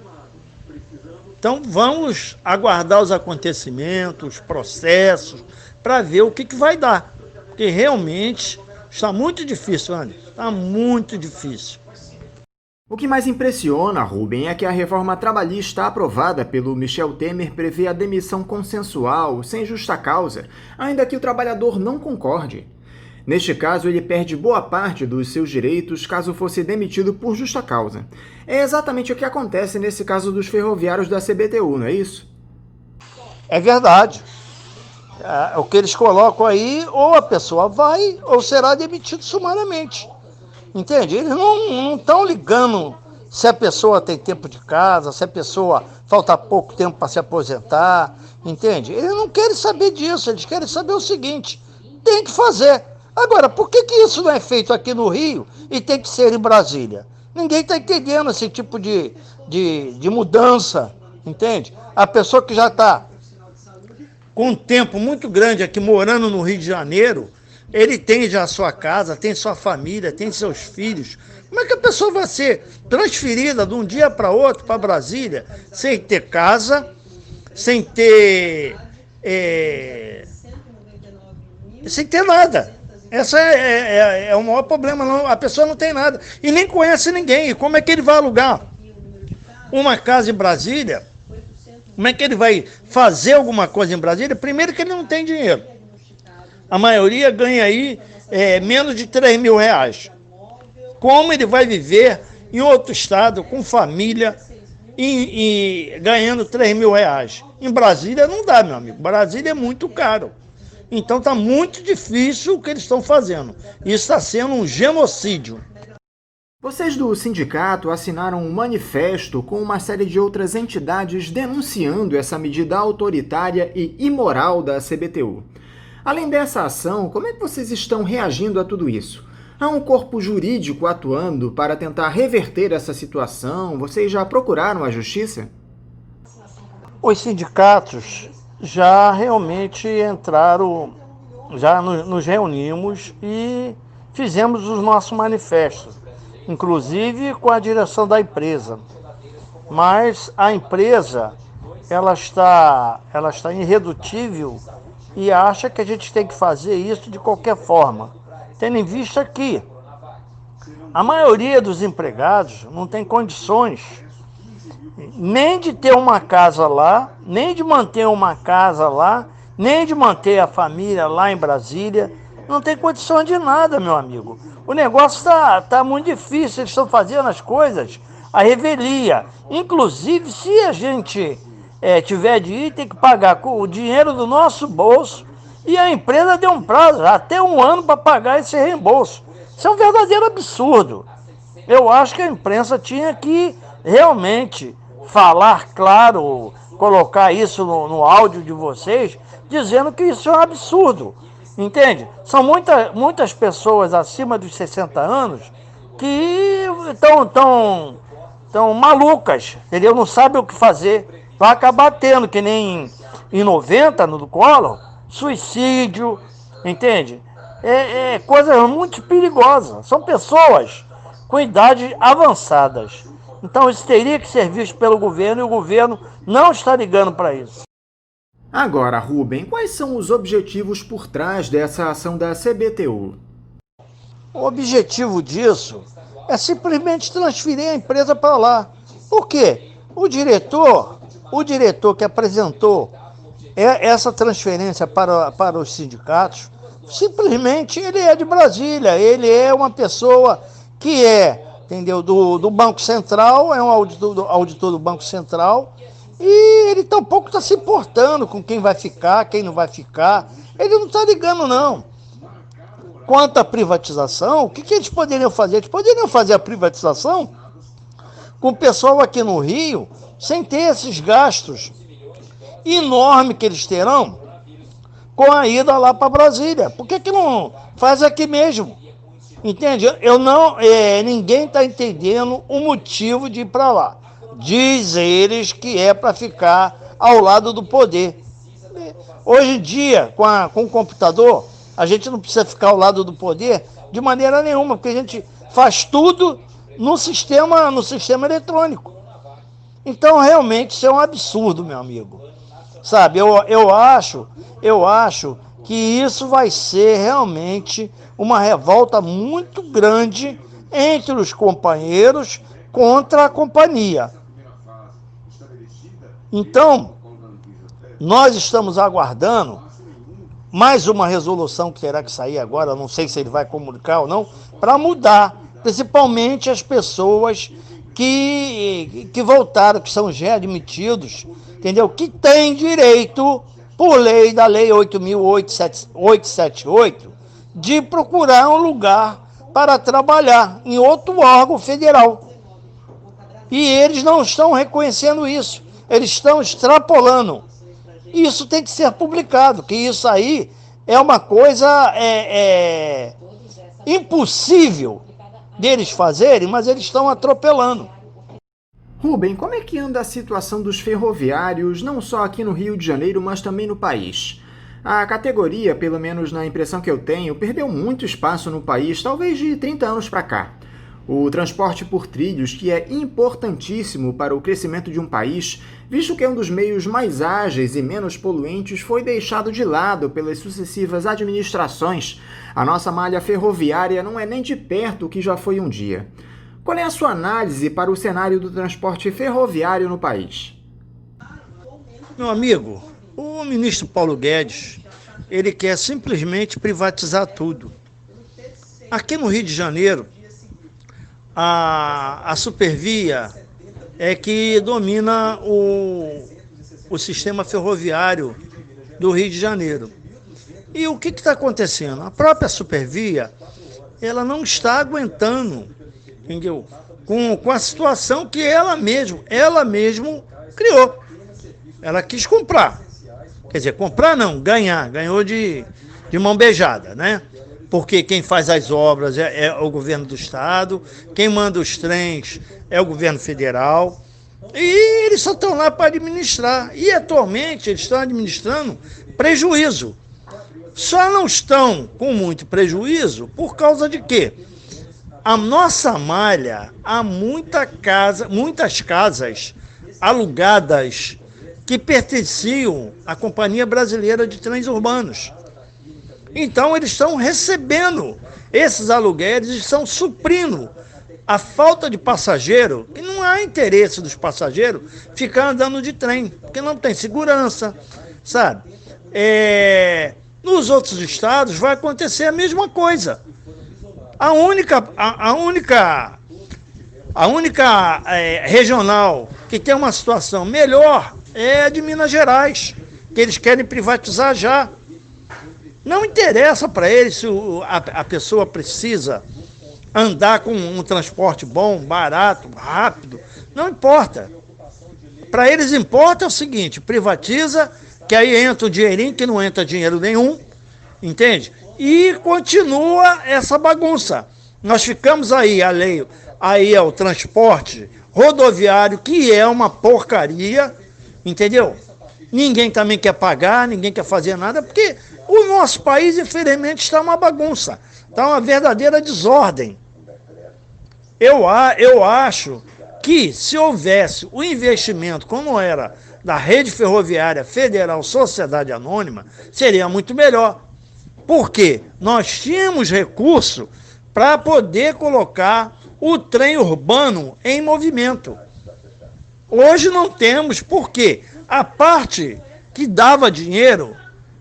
Então vamos aguardar os acontecimentos, os processos, para ver o que vai dar. Porque realmente está muito difícil, Anderson. Está muito difícil. O que mais impressiona, Rubem, é que a reforma trabalhista aprovada pelo Michel Temer prevê a demissão consensual, sem justa causa, ainda que o trabalhador não concorde. Neste caso, ele perde boa parte dos seus direitos caso fosse demitido por justa causa. É exatamente o que acontece nesse caso dos ferroviários da CBTU, não é isso? É verdade. O que eles colocam aí, ou a pessoa vai, ou será demitido sumariamente. Entende? Eles não estão ligando se a pessoa tem tempo de casa, se a pessoa falta pouco tempo para se aposentar, entende? Eles não querem saber disso, eles querem saber o seguinte: tem que fazer. Agora, por que isso não é feito aqui no Rio e tem que ser em Brasília? Ninguém está entendendo esse tipo de mudança, entende? A pessoa que já está com um tempo muito grande aqui morando no Rio de Janeiro, ele tem já a sua casa, tem sua família, tem seus filhos. Como é que a pessoa vai ser transferida de um dia para outro para Brasília sem ter casa, sem ter nada? Esse é o maior problema. Não, a pessoa não tem nada e nem conhece ninguém. E como é que ele vai alugar uma casa em Brasília? Como é que ele vai fazer alguma coisa em Brasília? Primeiro que ele não tem dinheiro. A maioria ganha aí menos de R$3.000. Como ele vai viver em outro estado, com família, e ganhando R$3.000? Em Brasília não dá, meu amigo. Brasília é muito caro. Então está muito difícil o que eles estão fazendo. Isso está sendo um genocídio. Vocês do sindicato assinaram um manifesto com uma série de outras entidades denunciando essa medida autoritária e imoral da CBTU. Além dessa ação, como é que vocês estão reagindo a tudo isso? Há um corpo jurídico atuando para tentar reverter essa situação? Vocês já procuraram a justiça? Os sindicatos já realmente entraram, já nos reunimos e fizemos os nossos manifestos, inclusive com a direção da empresa. Mas a empresa, ela está irredutível e acha que a gente tem que fazer isso de qualquer forma, tendo em vista que a maioria dos empregados não tem condições nem de ter uma casa lá, nem de manter uma casa lá, nem de manter a família lá em Brasília. Não tem condição de nada, meu amigo. O negócio tá muito difícil, eles estão fazendo as coisas à revelia. Inclusive, se a gente tiver de ir, tem que pagar com o dinheiro do nosso bolso, e a empresa deu um prazo, até 1 ano, para pagar esse reembolso. Isso é um verdadeiro absurdo. Eu acho que a imprensa tinha que realmente falar claro, colocar isso no áudio de vocês, dizendo que isso é um absurdo, entende? São muitas pessoas acima dos 60 anos que estão malucas, entendeu? Não sabem o que fazer. Vai acabar tendo, que nem em 90, no Collor, suicídio, entende? Coisa muito perigosa. São pessoas com idade avançadas. Então isso teria que ser visto pelo governo, e o governo não está ligando para isso. Agora, Rubem, quais são os objetivos por trás dessa ação da CBTU? O objetivo disso é simplesmente transferir a empresa para lá. Por quê? O diretor que apresentou essa transferência para os sindicatos, simplesmente ele é de Brasília, ele é uma pessoa que entendeu, do Banco Central, é um auditor do Banco Central, e ele tampouco está se importando com quem vai ficar, quem não vai ficar. Ele não está ligando, não. quanto à privatização, o que eles poderiam fazer? Eles poderiam fazer a privatização com o pessoal aqui no Rio, sem ter esses gastos enormes que eles terão com a ida lá para Brasília. Por que não faz aqui mesmo? Entende? Ninguém está entendendo o motivo de ir para lá. Diz eles que é para ficar ao lado do poder. Hoje em dia, com o computador, a gente não precisa ficar ao lado do poder de maneira nenhuma, porque a gente faz tudo no sistema eletrônico. Então, realmente, isso é um absurdo, meu amigo. Sabe, eu acho que isso vai ser realmente uma revolta muito grande entre os companheiros contra a companhia. Então, nós estamos aguardando mais uma resolução que terá que sair agora, não sei se ele vai comunicar ou não, para mudar, principalmente as pessoas que voltaram, que são readmitidos, entendeu? Que têm direito, por lei da Lei 8.878, de procurar um lugar para trabalhar em outro órgão federal. E eles não estão reconhecendo isso, eles estão extrapolando. Isso tem que ser publicado, que isso aí é uma coisa impossível deles fazerem, mas eles estão atropelando. Rubem, como é que anda a situação dos ferroviários, não só aqui no Rio de Janeiro, mas também no país? A categoria, pelo menos na impressão que eu tenho, perdeu muito espaço no país, talvez de 30 anos para cá. O transporte por trilhos, que é importantíssimo para o crescimento de um país, visto que é um dos meios mais ágeis e menos poluentes, foi deixado de lado pelas sucessivas administrações. A nossa malha ferroviária não é nem de perto o que já foi um dia. Qual é a sua análise para o cenário do transporte ferroviário no país? Meu amigo, o ministro Paulo Guedes, ele quer simplesmente privatizar tudo. Aqui no Rio de Janeiro, a Supervia é que domina o sistema ferroviário do Rio de Janeiro. E o que está acontecendo? A própria Supervia, ela não está aguentando, entendeu? Com a situação que ela mesma criou. Ela quis comprar. Quer dizer, comprar não, ganhou de mão beijada, né? Porque quem faz as obras é o governo do estado, quem manda os trens é o governo federal, e eles só estão lá para administrar. E atualmente eles estão administrando prejuízo. Só não estão com muito prejuízo por causa de quê? A nossa malha, há muitas casas alugadas que pertenciam à Companhia Brasileira de Trens Urbanos. Então, eles estão recebendo esses aluguéis e estão suprindo a falta de passageiro, e não há interesse dos passageiros ficar andando de trem, porque não tem segurança, sabe? Nos outros estados vai acontecer a mesma coisa. A única regional que tem uma situação melhor é a de Minas Gerais, que eles querem privatizar já. Não interessa para eles se a pessoa precisa andar com um transporte bom, barato, rápido. Não importa. Para eles importa é o seguinte: privatiza, que aí entra o dinheirinho, que não entra dinheiro nenhum, entende? E continua essa bagunça. Nós ficamos aí é o transporte rodoviário, que é uma porcaria, entendeu? Ninguém também quer pagar, ninguém quer fazer nada, porque o nosso país, infelizmente, está uma bagunça, está uma verdadeira desordem. Eu acho que se houvesse o investimento, como era da Rede Ferroviária Federal Sociedade Anônima, seria muito melhor. Porque nós tínhamos recurso para poder colocar o trem urbano em movimento. Hoje não temos, porque a parte que dava dinheiro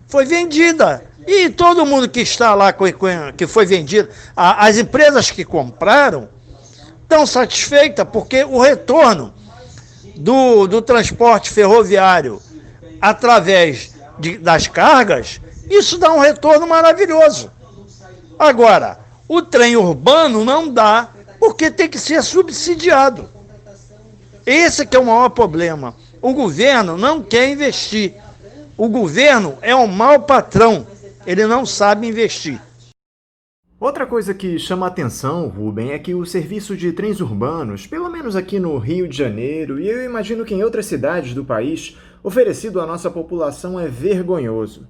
foi vendida. E todo mundo que está lá, que foi vendido, as empresas que compraram, estão satisfeitas, porque o retorno do transporte ferroviário através das cargas, isso dá um retorno maravilhoso. Agora, o trem urbano não dá, porque tem que ser subsidiado. Esse que é o maior problema. O governo não quer investir. O governo é um mau patrão. Ele não sabe investir. Outra coisa que chama a atenção, Rubem, é que o serviço de trens urbanos, pelo menos aqui no Rio de Janeiro, e eu imagino que em outras cidades do país, oferecido à nossa população é vergonhoso.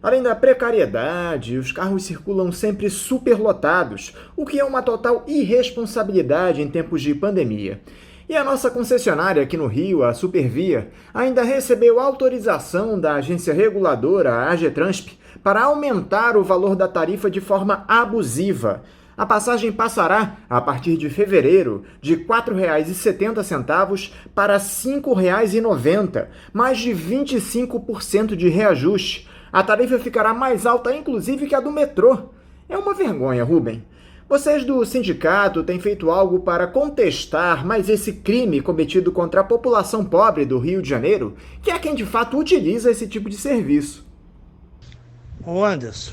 Além da precariedade, os carros circulam sempre superlotados, o que é uma total irresponsabilidade em tempos de pandemia. E a nossa concessionária aqui no Rio, a Supervia, ainda recebeu autorização da agência reguladora, a AGETRANSP, para aumentar o valor da tarifa de forma abusiva. A passagem passará, a partir de fevereiro, de R$ 4,70 para R$ 5,90, mais de 25% de reajuste. A tarifa ficará mais alta, inclusive, que a do metrô. É uma vergonha, Rubem. Vocês do sindicato têm feito algo para contestar mais esse crime cometido contra a população pobre do Rio de Janeiro, que é quem de fato utiliza esse tipo de serviço. Ô Anderson,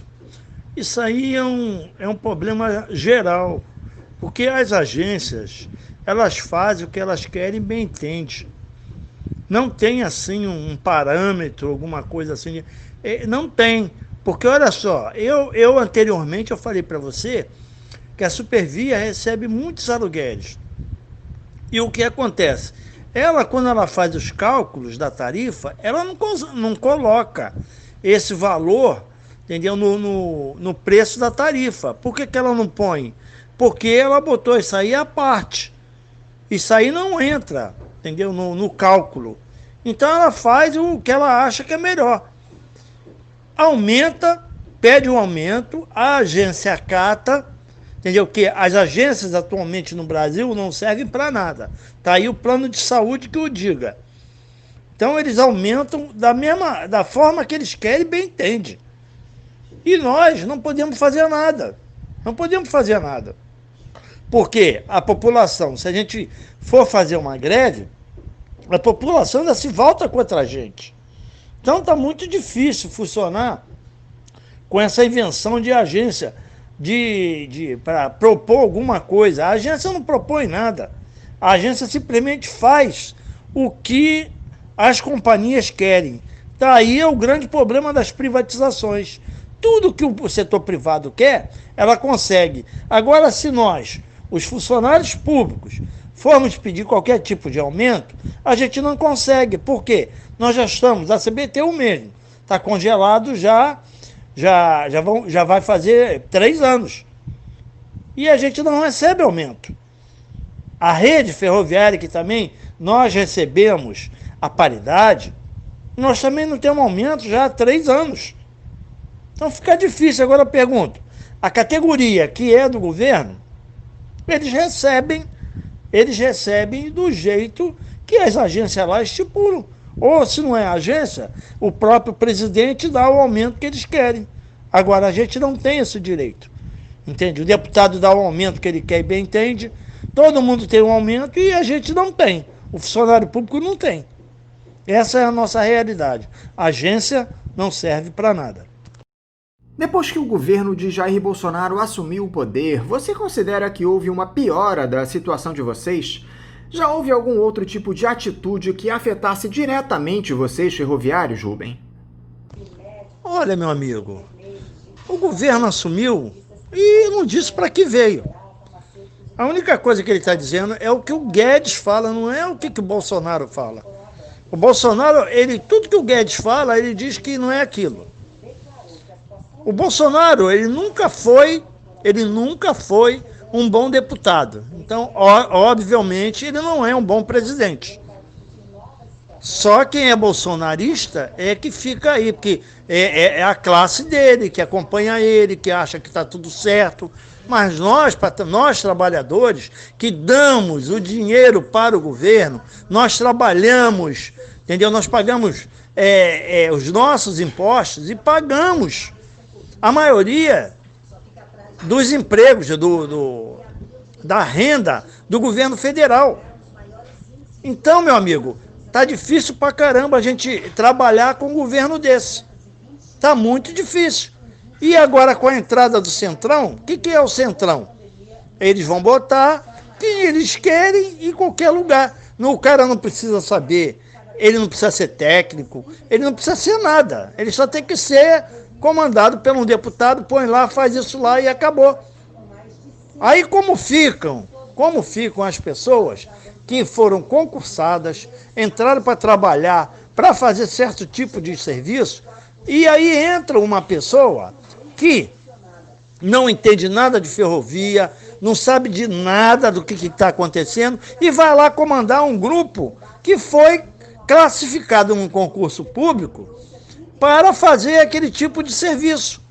isso aí é um problema geral, porque as agências, elas fazem o que elas querem, bem entende. Não tem assim um parâmetro, alguma coisa assim, não tem, porque olha só, eu anteriormente eu falei para você que a Supervia recebe muitos aluguéis. E o que acontece? Ela, quando ela faz os cálculos da tarifa, ela não coloca esse valor, entendeu, no preço da tarifa. Por que ela não põe? Porque ela botou isso aí à parte. Isso aí não entra, entendeu, no cálculo. Então ela faz o que ela acha que é melhor. Aumenta, pede um aumento, a agência acata, entendeu? Que as agências atualmente no Brasil não servem para nada. Está aí o plano de saúde que o diga. Então eles aumentam da forma que eles querem, bem entende. E nós não podemos fazer nada. Não podemos fazer nada. Porque a população, se a gente for fazer uma greve, a população ainda se volta contra a gente. Então está muito difícil funcionar com essa invenção de agência para propor alguma coisa. A agência não propõe nada. A agência simplesmente faz o que as companhias querem. Daí é o grande problema das privatizações. Tudo que o setor privado quer, ela consegue. Agora, se nós, os funcionários públicos, formos pedir qualquer tipo de aumento, a gente não consegue. Por quê? Nós já estamos, a CBTU mesmo, está congelado já vai fazer 3 anos. E a gente não recebe aumento. A rede ferroviária, que também nós recebemos a paridade, nós também não temos aumento já há 3 anos. Então fica difícil. Agora eu pergunto, a categoria que é do governo, eles recebem do jeito que as agências lá estipulam. Ou, se não é a agência, o próprio presidente dá o aumento que eles querem. Agora, a gente não tem esse direito. Entende? O deputado dá o aumento que ele quer e bem entende. Todo mundo tem um aumento e a gente não tem. O funcionário público não tem. Essa é a nossa realidade. A agência não serve para nada. Depois que o governo de Jair Bolsonaro assumiu o poder, você considera que houve uma piora da situação de vocês? Já houve algum outro tipo de atitude que afetasse diretamente vocês, ferroviários, Rubem? Olha, meu amigo, o governo assumiu e não disse para que veio. A única coisa que ele está dizendo é o que o Guedes fala, não é o que o Bolsonaro fala. O Bolsonaro, tudo que o Guedes fala, ele diz que não é aquilo. O Bolsonaro, ele nunca foi um bom deputado. Então, obviamente, ele não é um bom presidente. Só quem é bolsonarista é que fica aí, porque é a classe dele, que acompanha ele, que acha que está tudo certo. Mas nós trabalhadores, que damos o dinheiro para o governo, nós trabalhamos, entendeu? Nós pagamos os nossos impostos e pagamos a maioria dos empregos, da renda do governo federal. Então, meu amigo, tá difícil pra caramba a gente trabalhar com um governo desse. Tá muito difícil. E agora com a entrada do Centrão, o que é o Centrão? Eles vão botar quem eles querem em qualquer lugar. O cara não precisa saber, ele não precisa ser técnico, ele não precisa ser nada. Ele só tem que ser comandado por um deputado, põe lá, faz isso lá e acabou. Aí como ficam as pessoas que foram concursadas, entraram para trabalhar, para fazer certo tipo de serviço, e aí entra uma pessoa que não entende nada de ferrovia, não sabe de nada do que está acontecendo e vai lá comandar um grupo que foi classificado num concurso público para fazer aquele tipo de serviço.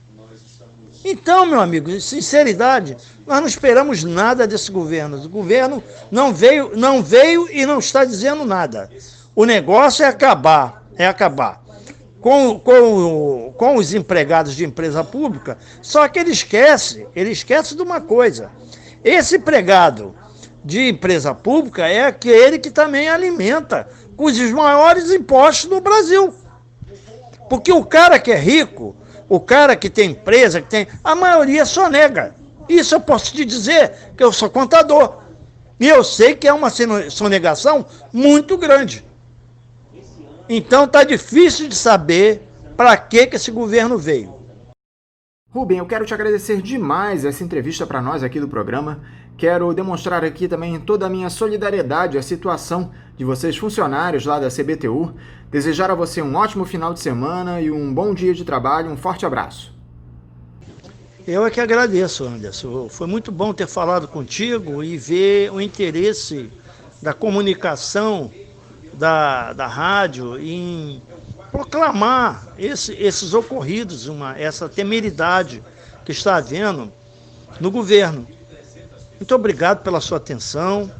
Então, meu amigo, sinceridade, nós não esperamos nada desse governo. O governo não veio e não está dizendo nada. O negócio é acabar com os empregados de empresa pública, só que ele esquece de uma coisa. Esse empregado de empresa pública é aquele que também alimenta com os maiores impostos no Brasil. Porque o cara que é rico, o cara que tem empresa, a maioria só nega. Isso eu posso te dizer, que eu sou contador. E eu sei que é uma sonegação muito grande. Então está difícil de saber para que esse governo veio. Rubem, eu quero te agradecer demais essa entrevista para nós aqui do programa. Quero demonstrar aqui também toda a minha solidariedade à situação de vocês funcionários lá da CBTU. Desejar a você um ótimo final de semana e um bom dia de trabalho. Um forte abraço. Eu é que agradeço, Anderson. Foi muito bom ter falado contigo e ver o interesse da comunicação da rádio em proclamar esses ocorridos, essa temeridade que está havendo no governo. Muito obrigado pela sua atenção.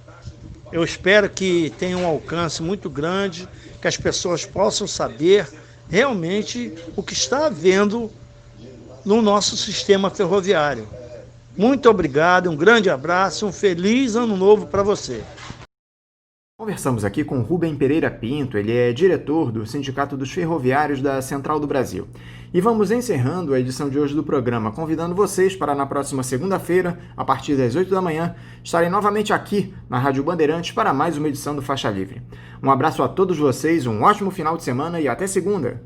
Eu espero que tenha um alcance muito grande, que as pessoas possam saber realmente o que está havendo no nosso sistema ferroviário. Muito obrigado, um grande abraço, um feliz ano novo para você. Conversamos aqui com Rubem Pereira Pinto, ele é diretor do Sindicato dos Ferroviários da Central do Brasil. E vamos encerrando a edição de hoje do programa, convidando vocês para na próxima segunda-feira, a partir das 8 da manhã, estarem novamente aqui na Rádio Bandeirantes para mais uma edição do Faixa Livre. Um abraço a todos vocês, um ótimo final de semana e até segunda!